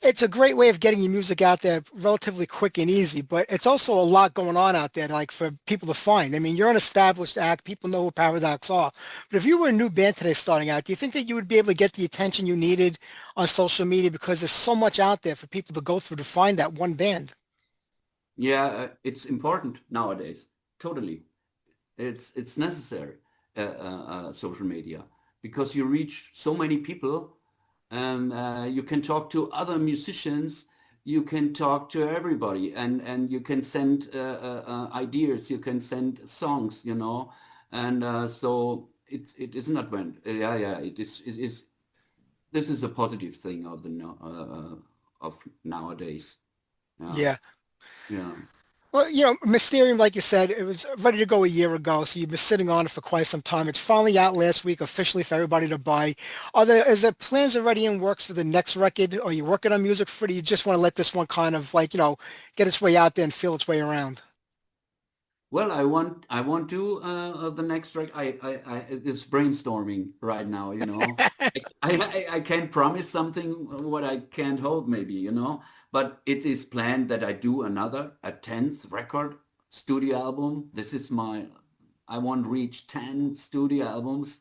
It's a great way of getting your music out there relatively quick and easy, but it's also a lot going on out there, like for people to find. I mean, you're an established act. People know who Paradox are. But if you were a new band today starting out, do you think that you would be able to get the attention you needed on social media because there's so much out there for people to go through to find that one band? Yeah, it's important nowadays. Totally, it's necessary. Social media, because you reach so many people, and you can talk to other musicians. You can talk to everybody, and you can send ideas. You can send songs. And so it is an advent. Yeah, yeah. It is. This is a positive thing of the of nowadays. Yeah, Yeah. yeah. Well, Mysterium, like you said, it was ready to go a year ago, so you've been sitting on it for quite some time. It's finally out last week, officially for everybody to buy. Is there plans already in works for the next record? Are you working on music for it? Or you just want to let this one kind of like, get its way out there and feel its way around? Well, I want to the next track. It's brainstorming right now. I can't promise something what I can't hold maybe. But it is planned that I do a 10th record studio album. This is I want to reach 10 studio albums,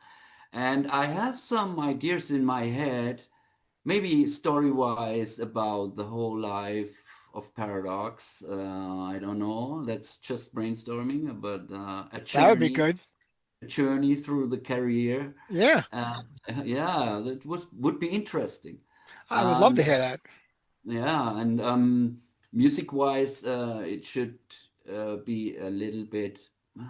And I have some ideas in my head, maybe story-wise about the whole life of Paradox. I don't know. That's just brainstorming, but That would be good. a journey through the career. Yeah, Uh, yeah, that would be interesting. I would love to And hear that. yeah, and music-wise, it should be a little bit, uh,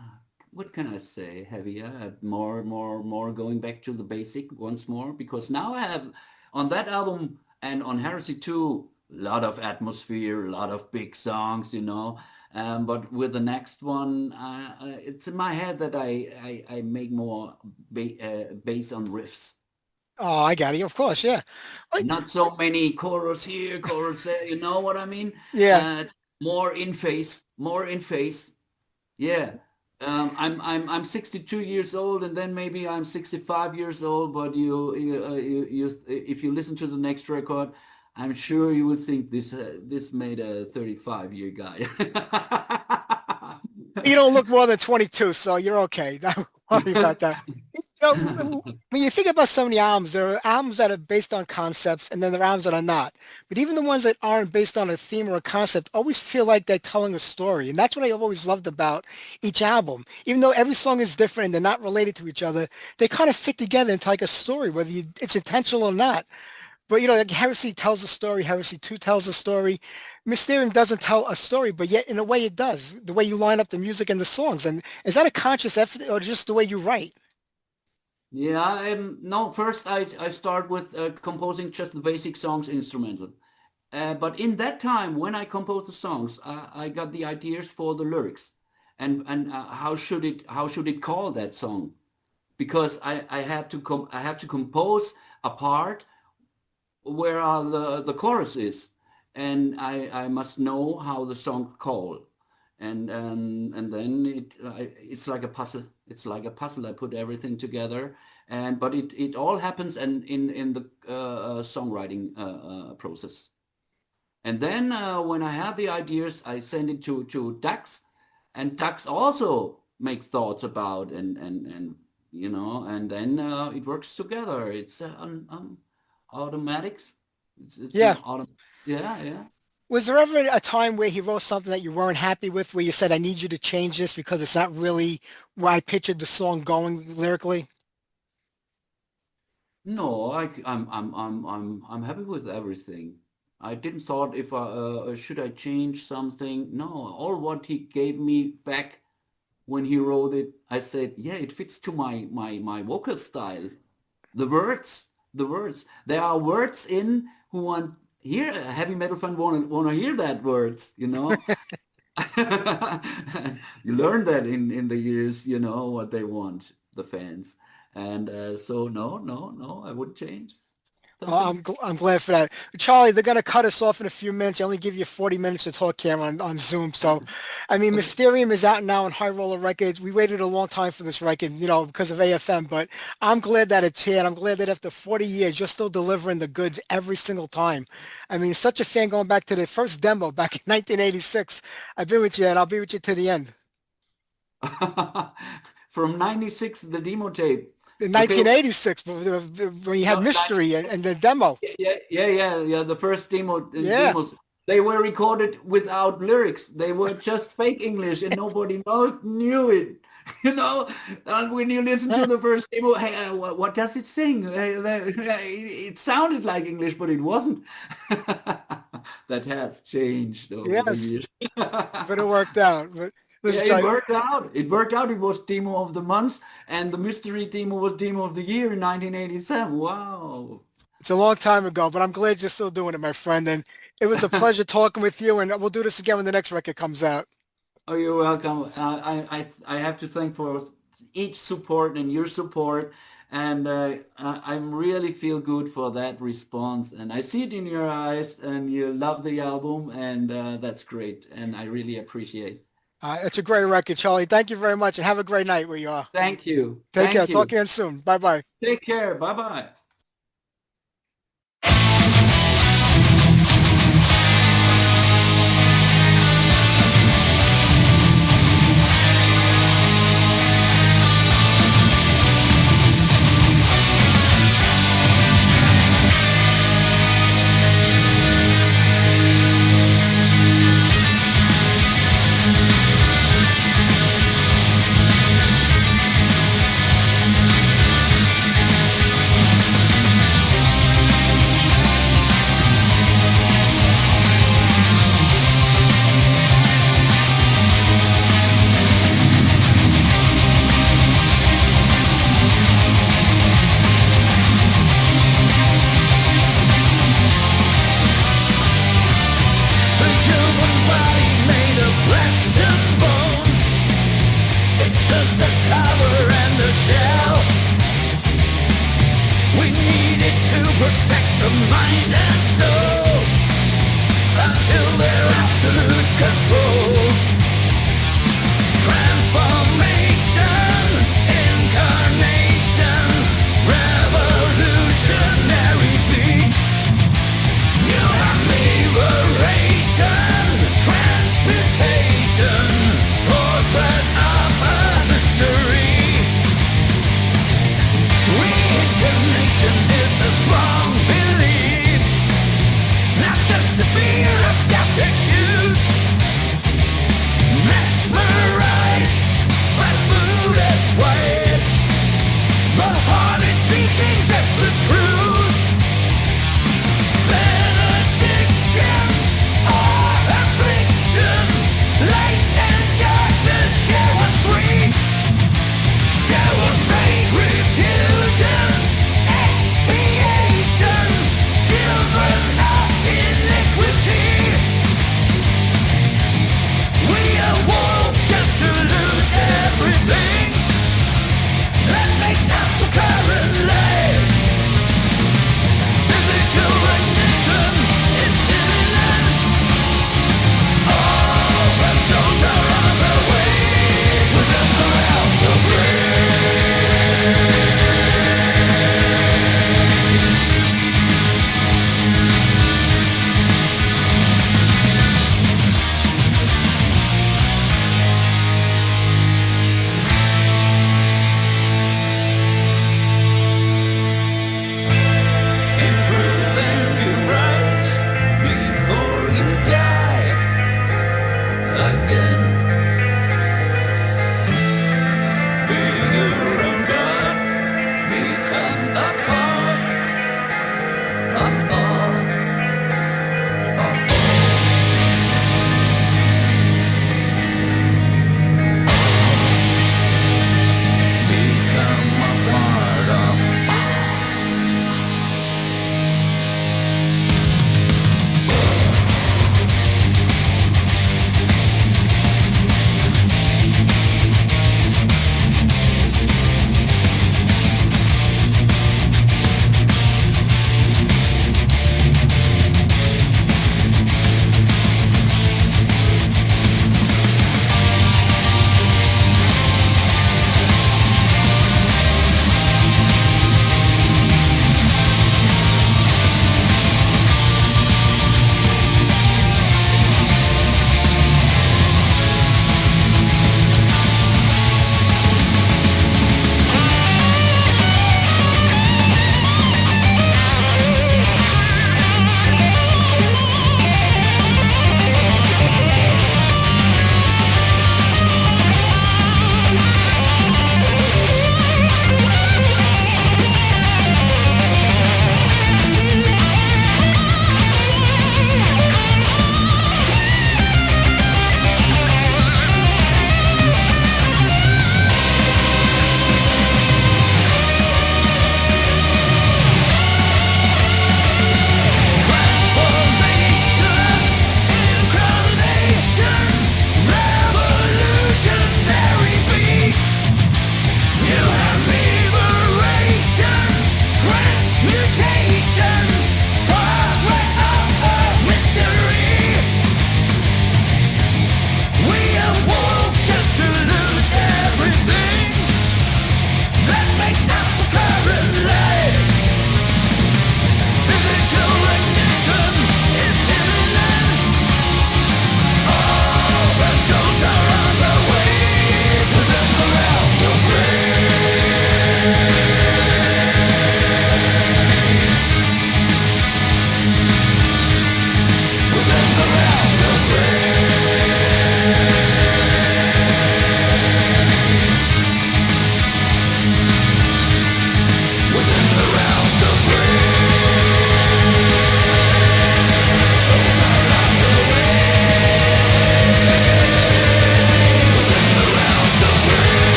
what can I say, heavier, more going back to the basic once more, because now I have on that album and on Heresy 2, a lot of atmosphere, a lot of big songs, you know. But with the next one, it's in my head that I make more based on riffs. Oh, I got it. Of course, yeah. Like, Not so many chorus here, chorus there. You know what I mean? yeah. Uh, more in phase, more in phase. Yeah. I'm 62 years old, and then maybe I'm 65 years old. But if you listen to the next record, I'm sure you would think this made a 35-year guy. You don't look more than 22, so you're okay. Don't worry about that. When you think about some of the albums, there are albums that are based on concepts, and then there are albums that are not. But even the ones that aren't based on a theme or a concept always feel like they're telling a story. And that's what I've always loved about each album. Even though every song is different and they're not related to each other, they kind of fit together into like a story, whether it's intentional or not. But like Heresy tells a story, Heresy 2 tells a story. Mysterium doesn't tell a story, but yet in a way it does. The way you line up the music and the songs. And is that a conscious effort or just the way you write? Yeah, no, first I start with composing just the basic songs instrumental. But in that time, when I composed the songs, I got the ideas for the lyrics, and how should it call that song? Because I have to compose a part where the chorus is, and I must know how the song call, and then it's like a puzzle. It's like a puzzle. I put everything together, but it all happens in the songwriting process. And then when I have the ideas, I send it to Dax, and Dax also make thoughts about and and then it works together. It's automatics. It's an Yeah. yeah, yeah. Was there ever a time where he wrote something that you weren't happy with, where you said, I need you to change this because it's not really where I pictured the song going lyrically? No, I'm happy with everything. I didn't thought if should I change something. No, all what he gave me back when he wrote it, I said, yeah, it fits to my vocal style. The words, the words. There are words in who want hear a heavy metal fan wanna hear that words, you know. You learn that in the years, you know, what they want, the fans. And so no, I wouldn't change Oh, something. I'm glad for that. Charlie, they're going to cut us off in a few minutes. They only give you 40 minutes to talk, Cameron, on Zoom. So, I mean, Mysterium is out now on High Roller Records. We waited a long time for this record, because of AFM, but I'm glad that it's here. And I'm glad that after 40 years, you're still delivering the goods every single time. I mean, such a fan going back to the first demo back in 1986. I've been with you and I'll be with you to the end. From 96, the demo tape. In Okay, 1986, when you had no, Mystery and the demo. yeah. The first Yeah. demos, they were recorded without lyrics. They were just fake English, and nobody knew it. You know, and when you listen to the first demo, hey, what does it sing? It sounded like English, but it wasn't. That has changed over the Yes, years. but it worked out. But Yeah, listen, it Charlie, worked out. It worked out. It was demo of the month, and the mystery demo was demo of the year in 1987. Wow. it's a long time ago, but I'm glad you're still doing it, my friend. And it was a pleasure talking with you, and we'll do this again when the next record comes out. Oh, you're welcome. I have to thank for each support and your support, and I really feel good for that response. And I see it in your eyes, and you love the album, and that's great. And I really appreciate. It's a great record, Charlie. Thank you very much, and have a great night where you are. Thank you. Take care. Thank Talk you. again soon. Bye-bye. Take care. Bye bye. just a cover and a shell. We need it to protect the mind and soul until their absolute control. Transformation, incarnation, revolutionary beat. New liberation, transmutation, portrait of a mystery. Reincarnation is a strong belief, not just a fear of death excuse.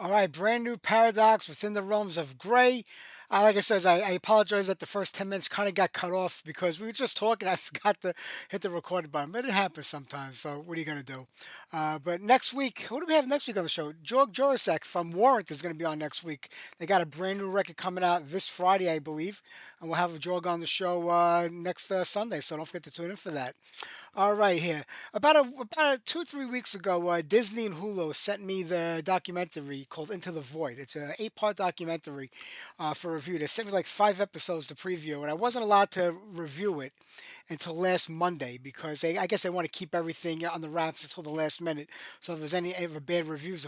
All right, brand new paradox within the realms of gray. Like I said, I apologize that the first 10 minutes kind of got cut off because we were just talking. I forgot to hit the record button, but it happens sometimes. So what are you going to do? But next week, who do we have next week on the show? George Jurasek from Warrant is going to be on next week. They got a brand new record coming out this Friday, I believe. And we'll have George on the show next Sunday. So don't forget to tune in for that. All right, here. About 2 3 weeks ago, Disney and Hulu sent me the documentary called Into the Void. It's an 8 part documentary for review. They sent me like 5 episodes to preview, and I wasn't allowed to review it until last Monday because I guess they want to keep everything on the wraps until the last minute. So if there's any ever bad reviews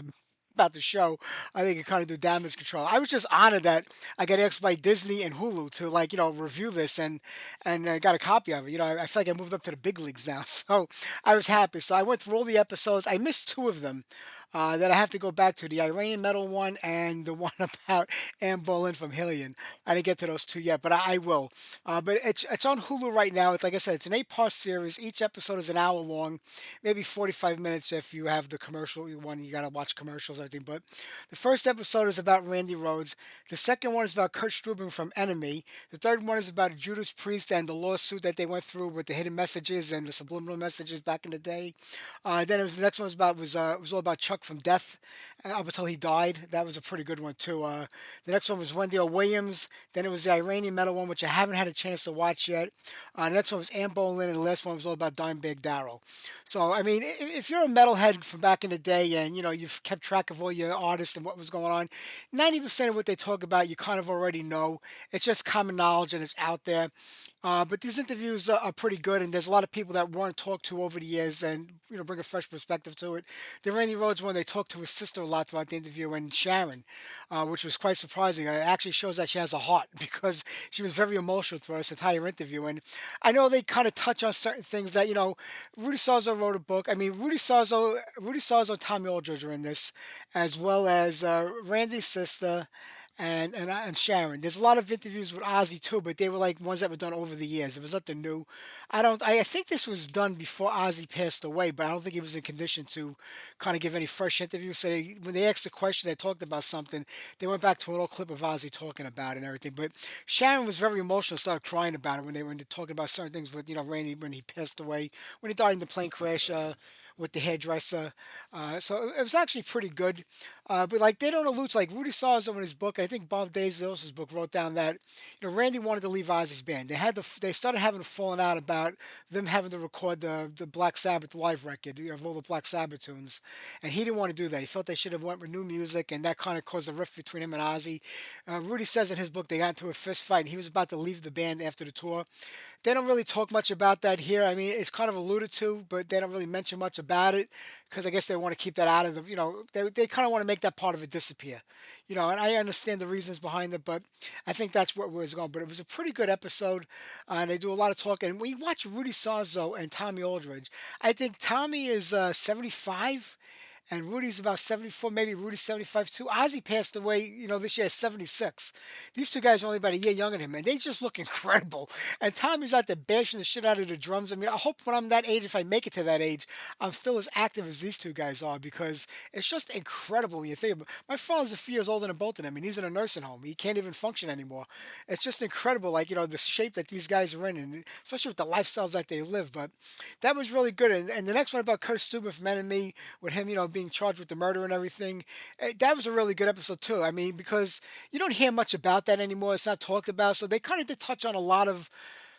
about the show, I think it kind of do damage control. I was just honored that I got asked by Disney and Hulu to like review this and got a copy of it. I feel like I moved up to the big leagues now, so I was happy. So I went through all the episodes. I missed two of them that I have to go back to: the Iranian Metal one and the one about Anne Boleyn from Hillian. I didn't get to those two yet, but I will. But it's on Hulu right now. It's like I said, it's an 8 part series. Each episode is an hour long, maybe 45 minutes if you have the commercial one. You got to watch commercials, I think. But the first episode is about Randy Rhoads. The second one is about Kurt Strubing from Enemy. The third one is about Judas Priest and the lawsuit that they went through with the hidden messages and the subliminal messages back in the day. Then it was the next one was all about Chuck from Death up until he died. That was a pretty good one too. The next one was Wendy O. Williams. Then it was the Iranian Metal one, which I haven't had a chance to watch yet. The next one was Anne Boleyn, and the last one was all about Dimebag Darrell. So I mean, if you're a metalhead from back in the day, and you've kept track of all your artists and what was going on, 90% of what they talk about you kind of already know. It's just common knowledge and it's out there. But these interviews are pretty good, and there's a lot of people that weren't talked to over the years, and bring a fresh perspective to it. The Randy Rhoads one, they talked to his sister a lot throughout the interview, and Sharon, which was quite surprising. It actually shows that she has a heart because she was very emotional throughout this entire interview. And I know they kind of touch on certain things that Rudy Sarzo wrote a book. I mean, Rudy Sarzo, and Tommy Aldridge are in this, as well as Randy's sister and Sharon. There's a lot of interviews with Ozzy too, but they were like ones that were done over the years. It was nothing new. I think this was done before Ozzy passed away, but I don't think he was in condition to kind of give any fresh interviews. So when they asked a question, they talked about something. They went back to an old clip of Ozzy talking about it and everything. But Sharon was very emotional, started crying about it when they were talking about certain things with Randy when he passed away, when he died in the plane crash. With the hairdresser. So it was actually pretty good. But like they don't allude to like Rudy Sarzo in his book. I think Bob Dazos's book wrote down that Randy wanted to leave Ozzy's band. They started having a falling out about them having to record the Black Sabbath live record of all the Black Sabbath tunes, and he didn't want to do that. He felt they should have went with new music, and that kind of caused a rift between him and Ozzy. Rudy says in his book they got into a fist fight, and he was about to leave the band after the tour. They don't really talk much about that here. I mean, it's kind of alluded to, but they don't really mention much about it because I guess they want to keep that out of the, they kind of want to make that part of it disappear. And I understand the reasons behind it, but I think that's where it's going. But it was a pretty good episode, and they do a lot of talking. And when you watch Rudy Sarzo and Tommy Aldridge, I think Tommy is 75 and Rudy's about 74, maybe Rudy's 75 too. Ozzy passed away, this year at 76. These two guys are only about a year younger than him, and they just look incredible. And Tommy's out there bashing the shit out of the drums. I mean, I hope when I'm that age, if I make it to that age, I'm still as active as these two guys are because it's just incredible when you think about it. My father's a few years older than both of them, and he's in a nursing home. He can't even function anymore. It's just incredible, like, the shape that these guys are in, and especially with the lifestyles that they live. But that was really good. And the next one about Kurt Stubin from Enemy, with him, being charged with the murder and everything. That was a really good episode too. I mean, because you don't hear much about that anymore. It's not talked about. So they kind of did touch on a lot of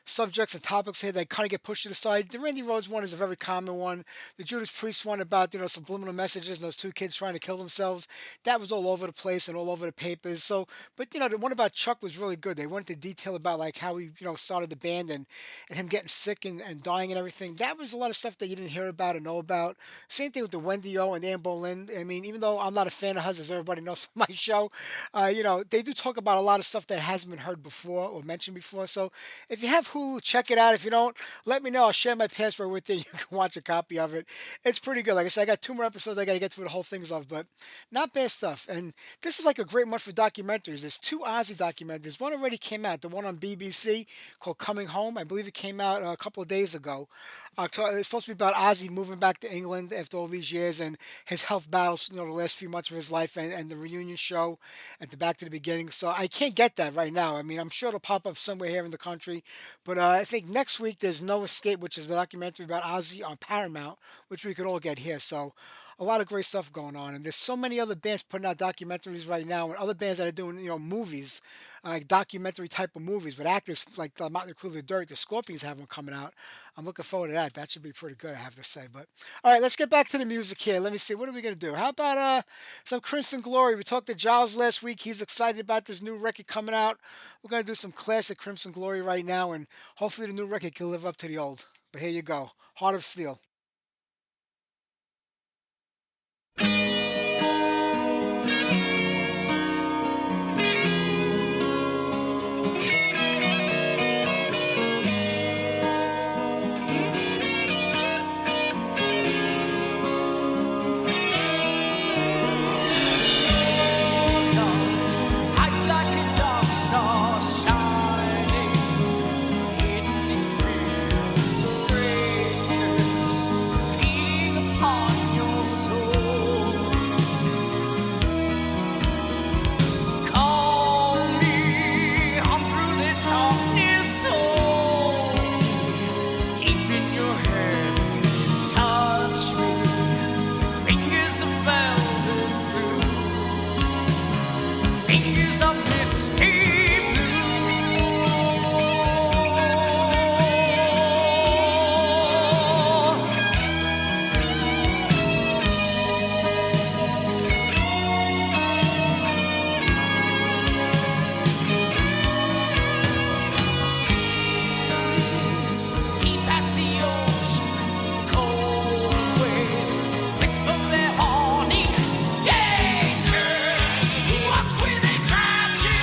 subjects and topics here that kind of get pushed to the side. The Randy Rhoads one is a very common one. The Judas Priest one about subliminal messages and those two kids trying to kill themselves. That was all over the place and all over the papers. So, but the one about Chuck was really good. They went into detail about like how he started the band and him getting sick and dying and everything. That was a lot of stuff that you didn't hear about or know about. Same thing with the Wendy O and Anne Boleyn. I mean, even though I'm not a fan of hers, as everybody knows from my show, they do talk about a lot of stuff that hasn't been heard before or mentioned before. So if you have Hulu. Check it out. If you don't, let me know. I'll share my password with you. You can watch a copy of it. It's pretty good. Like I said, I got 2 more episodes I got to get through the whole things of, but not bad stuff. And this is like a great month for documentaries. There's 2 Ozzy documentaries. One already came out, the one on BBC called Coming Home. I believe it came out a couple of days ago. It's supposed to be about Ozzy moving back to England after all these years and his health battles, the last few months of his life, and the reunion show at the Back to the Beginning. So I can't get that right now. I mean, I'm sure it'll pop up somewhere here in the country. But I think next week there's No Escape, which is the documentary about Ozzy on Paramount, which we could all get here. So a lot of great stuff going on. And there's so many other bands putting out documentaries right now, and other bands that are doing, movies, like documentary type of movies with actors like Motley Crue, The Dirt, the Scorpions have one coming out. I'm looking forward to that. That should be pretty good, I have to say. But all right, let's get back to the music here. Let me see. What are we gonna do? How about some Crimson Glory? We talked to Giles last week. He's excited about this new record coming out. We're gonna do some classic Crimson Glory right now, and hopefully the new record can live up to the old. But here you go, Heart of Steel. Eyes like a dark star shining, hidden in fear, strangers feeding upon your soul. Call me on through the darkness, soul. Deep in your head, touch me. Fingers of velvet blue. Fingers of misty deep as the ocean, cold waves whisper their warning. Danger walks with a crouching.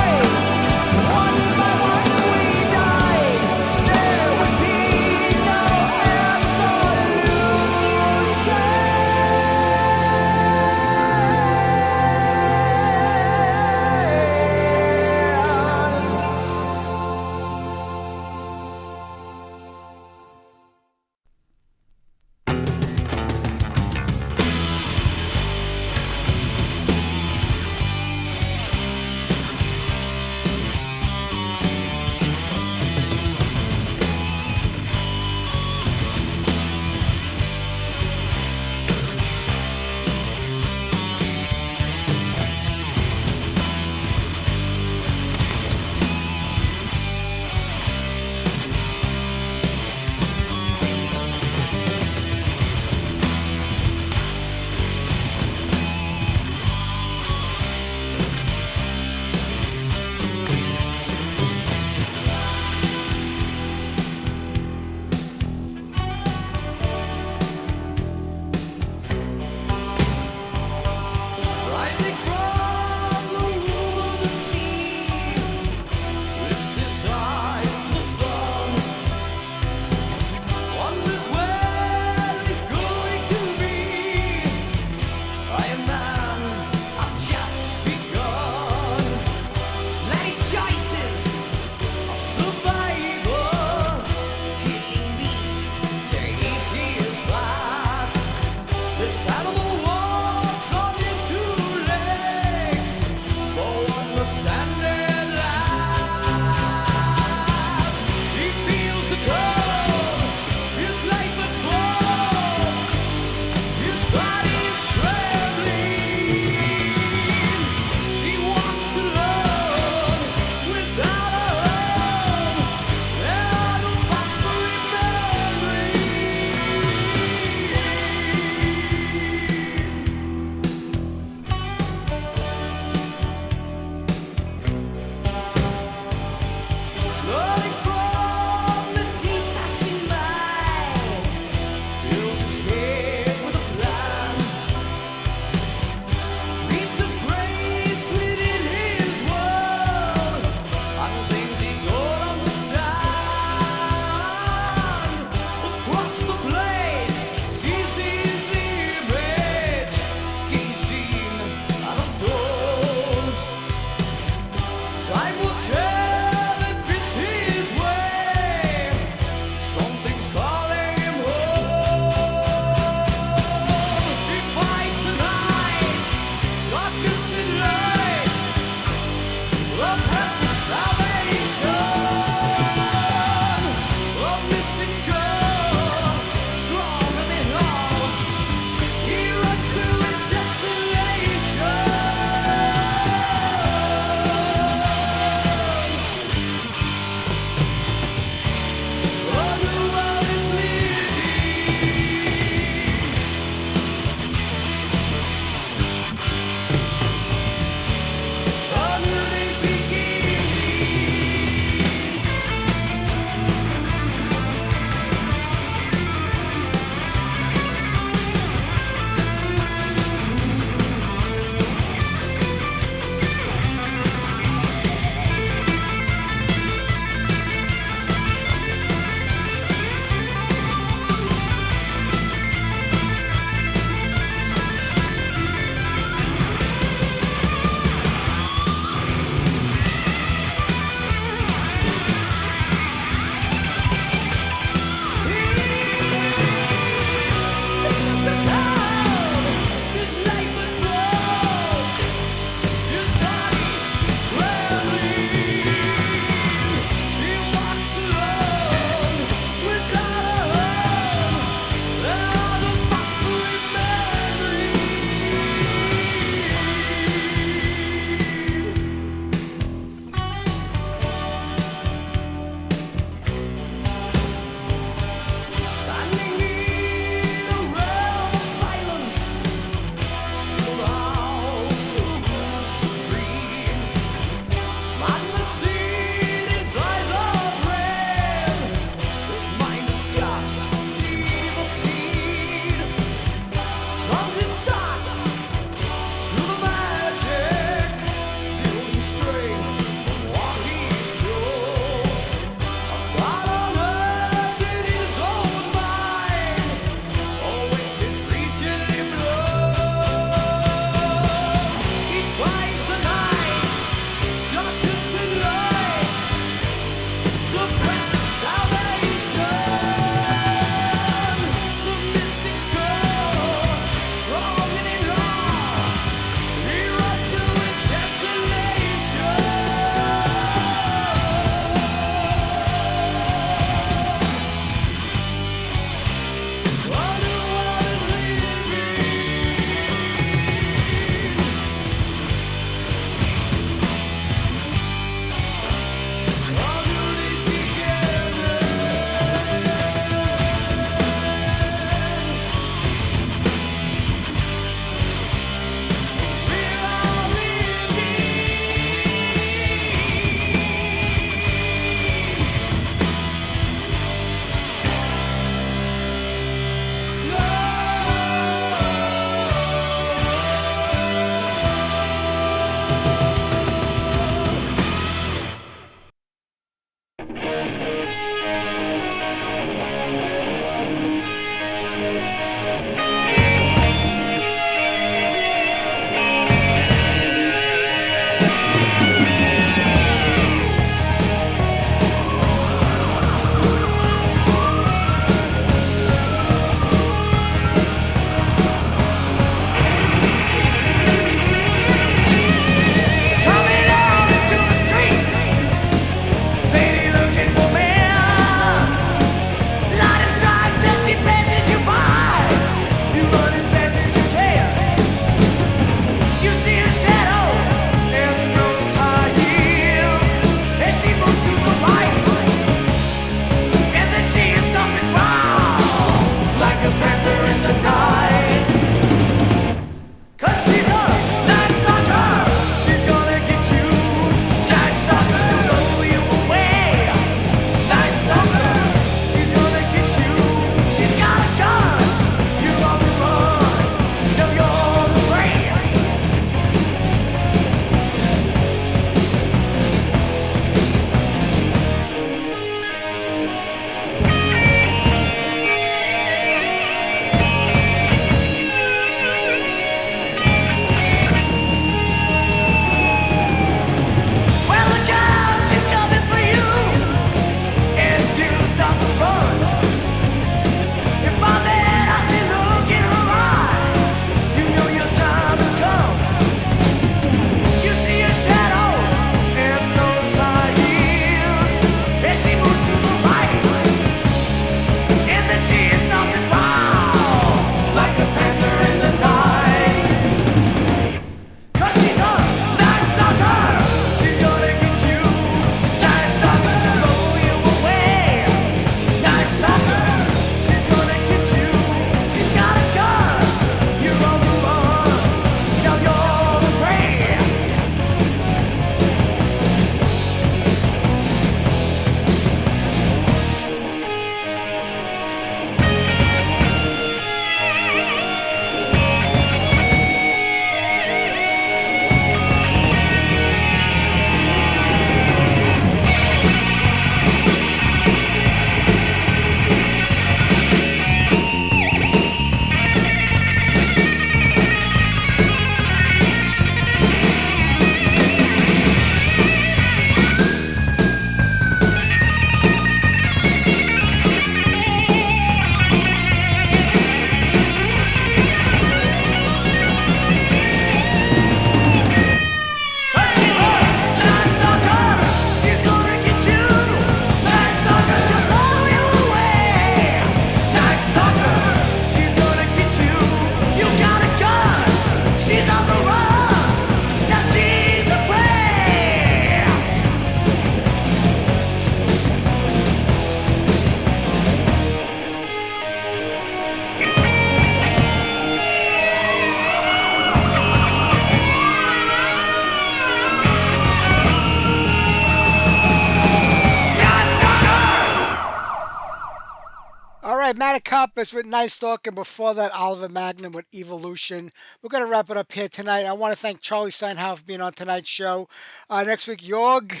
right, Mattacompus with Nice Talk, and before that, Oliver Magnum with Evolution. We're going to wrap it up here tonight. I want to thank Charlie Steinhauer for being on tonight's show. Next week, Jorsak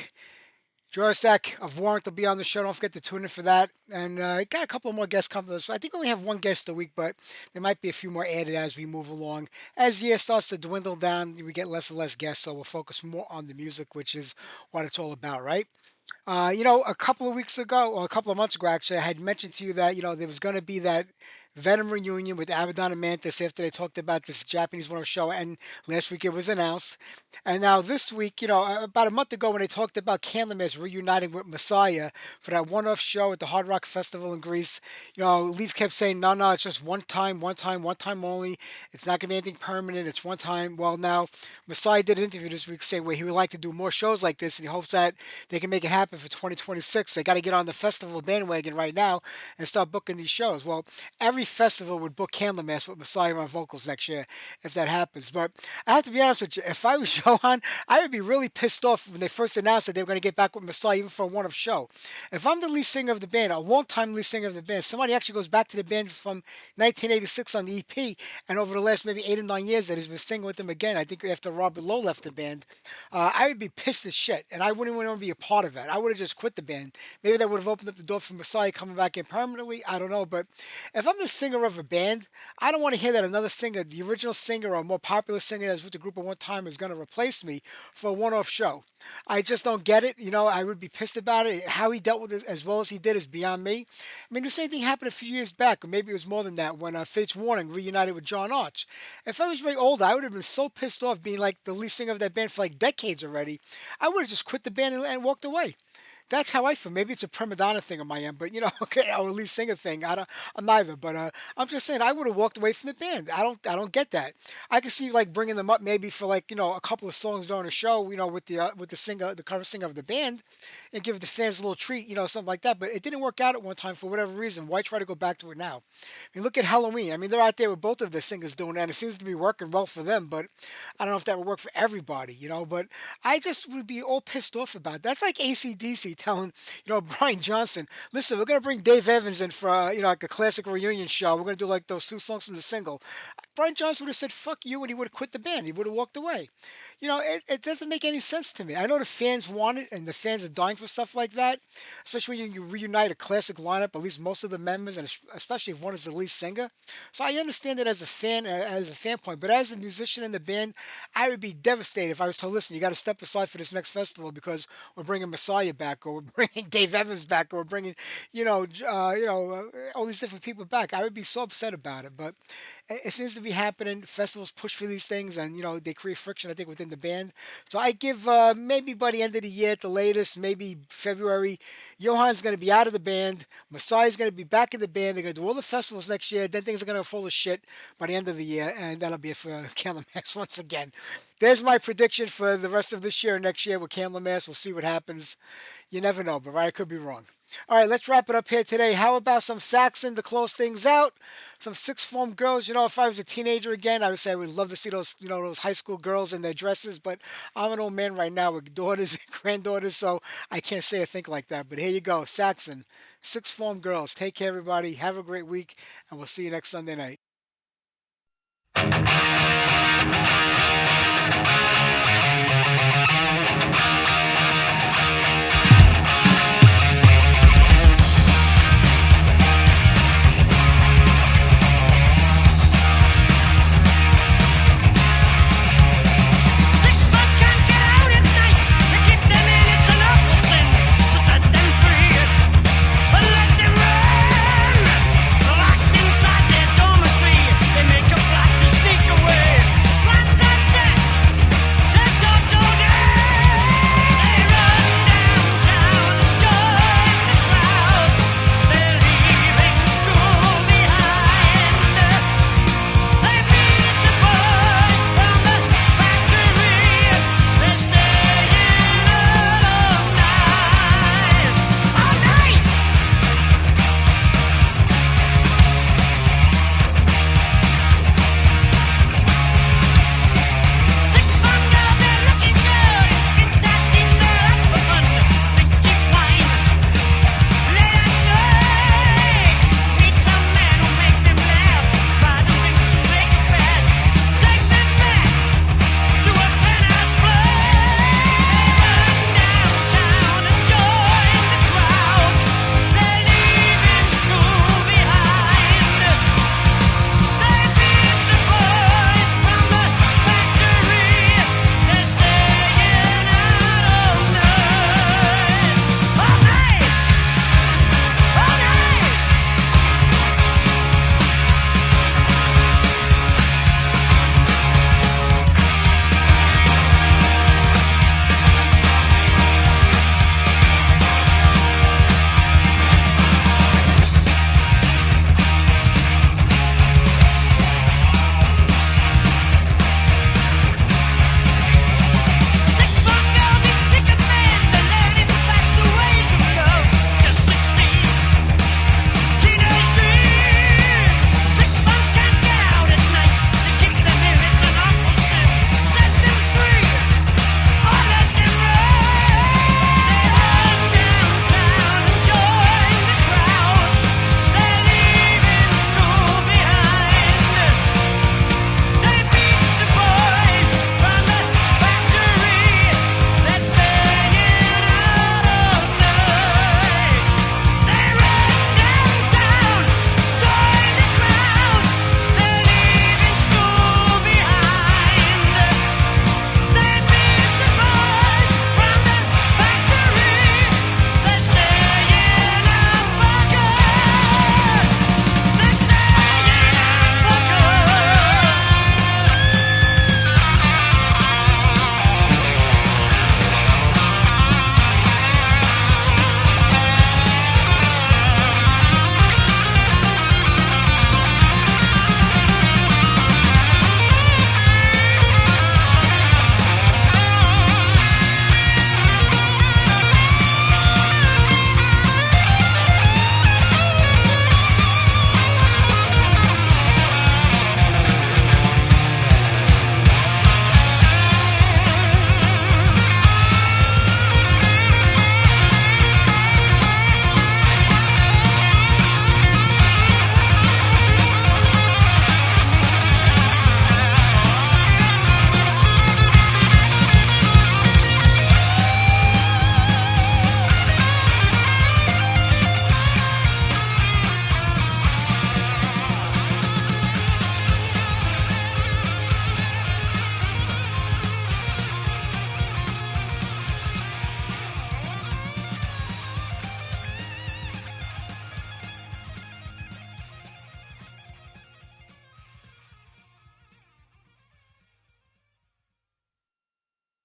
of Warrant will be on the show. Don't forget to tune in for that. And got a couple more guests coming to us. I think we only have one guest a week, but there might be a few more added as we move along. As the year starts to dwindle down, we get less and less guests, so we'll focus more on the music, which is what it's all about, right? A couple of weeks ago, or a couple of months ago, actually, I had mentioned to you that there was going to be that Venom reunion with Abaddon and Mantis after they talked about this Japanese one show, and last week it was announced. And now this week, about a month ago when they talked about Candlemass reuniting with Messiah for that one-off show at the Hard Rock Festival in Greece, Leaf kept saying, no, no, it's just one time, one time, one time only. It's not going to be anything permanent. It's one time. Well, now Messiah did an interview this week saying where he would like to do more shows like this, and he hopes that they can make it happen for 2026. They got to get on the festival bandwagon right now and start booking these shows. Well, every festival would book Candlemass with Messiah on vocals next year if that happens. But I have to be honest with you, if I was Johan, I would be really pissed off when they first announced that they were going to get back with Messiah even for a one-off show. If I'm the lead singer of the band, a long-time lead singer of the band, somebody actually goes back to the band from 1986 on the EP, and over the last maybe 8 or 9 years that he's been singing with them again, I think after Robert Lowe left the band, I would be pissed as shit, and I wouldn't want to be a part of it. I would have just quit the band. Maybe that would have opened up the door for Messiah coming back in permanently. I don't know, but if I'm the singer of a band, I don't want to hear that another singer, the original singer or a more popular singer that was with the group at one time, is going to replace me for a one-off show. I just don't get it. I would be pissed about it. How he dealt with it as well as he did is beyond me. I mean, the same thing happened a few years back, or maybe it was more than that, when Fates Warning reunited with John Arch. If I was very old, I would have been so pissed off being like the lead singer of that band for like decades already. I would have just quit the band and walked away. That's how I feel. Maybe it's a prima donna thing on my end, but okay, or at least sing a thing. I'm neither, but I'm just saying I would have walked away from the band. I don't get that. I could see like bringing them up maybe for like a couple of songs during a show, with the singer, the cover singer of the band, and give the fans a little treat, something like that. But it didn't work out at one time for whatever reason. Why try to go back to it now? I mean, look at Halloween. I mean, they're out there with both of the singers doing that. And it seems to be working well for them, but I don't know if that would work for everybody, But I just would be all pissed off about it. That's like AC/DC telling, Brian Johnson, listen, we're going to bring Dave Evans in for, like a classic reunion show. We're going to do like those two songs from the single. Brian Johnson would have said, fuck you, and he would have quit the band. He would have walked away. It doesn't make any sense to me. I know the fans want it, and the fans are dying for stuff like that, especially when you reunite a classic lineup, at least most of the members, and especially if one is the lead singer. So I understand it as a fan point, but as a musician in the band, I would be devastated if I was told, listen, you got to step aside for this next festival because we're bringing Messiah back, or we're bringing Dave Evans back, or we're bringing, all these different people back. I would be so upset about it, but it seems to be happening. Festivals push for these things, and they create friction, I think, within the band. So I give maybe by the end of the year at the latest, maybe February, Johan's going to be out of the band. Messiah's going to be back in the band. They're going to do all the festivals next year. Then things are going to go full of shit by the end of the year, and that'll be it for Candlemass once again. There's my prediction for the rest of this year and next year with Candlemass. We'll see what happens. You never know, but right, I could be wrong. All right, let's wrap it up here today. How about some Saxon to close things out? Some sixth form girls. If I was a teenager again, I would say I would love to see those high school girls in their dresses. But I'm an old man right now with daughters and granddaughters, so I can't say a thing like that. But here you go, Saxon, sixth form girls. Take care, everybody. Have a great week, and we'll see you next Sunday night.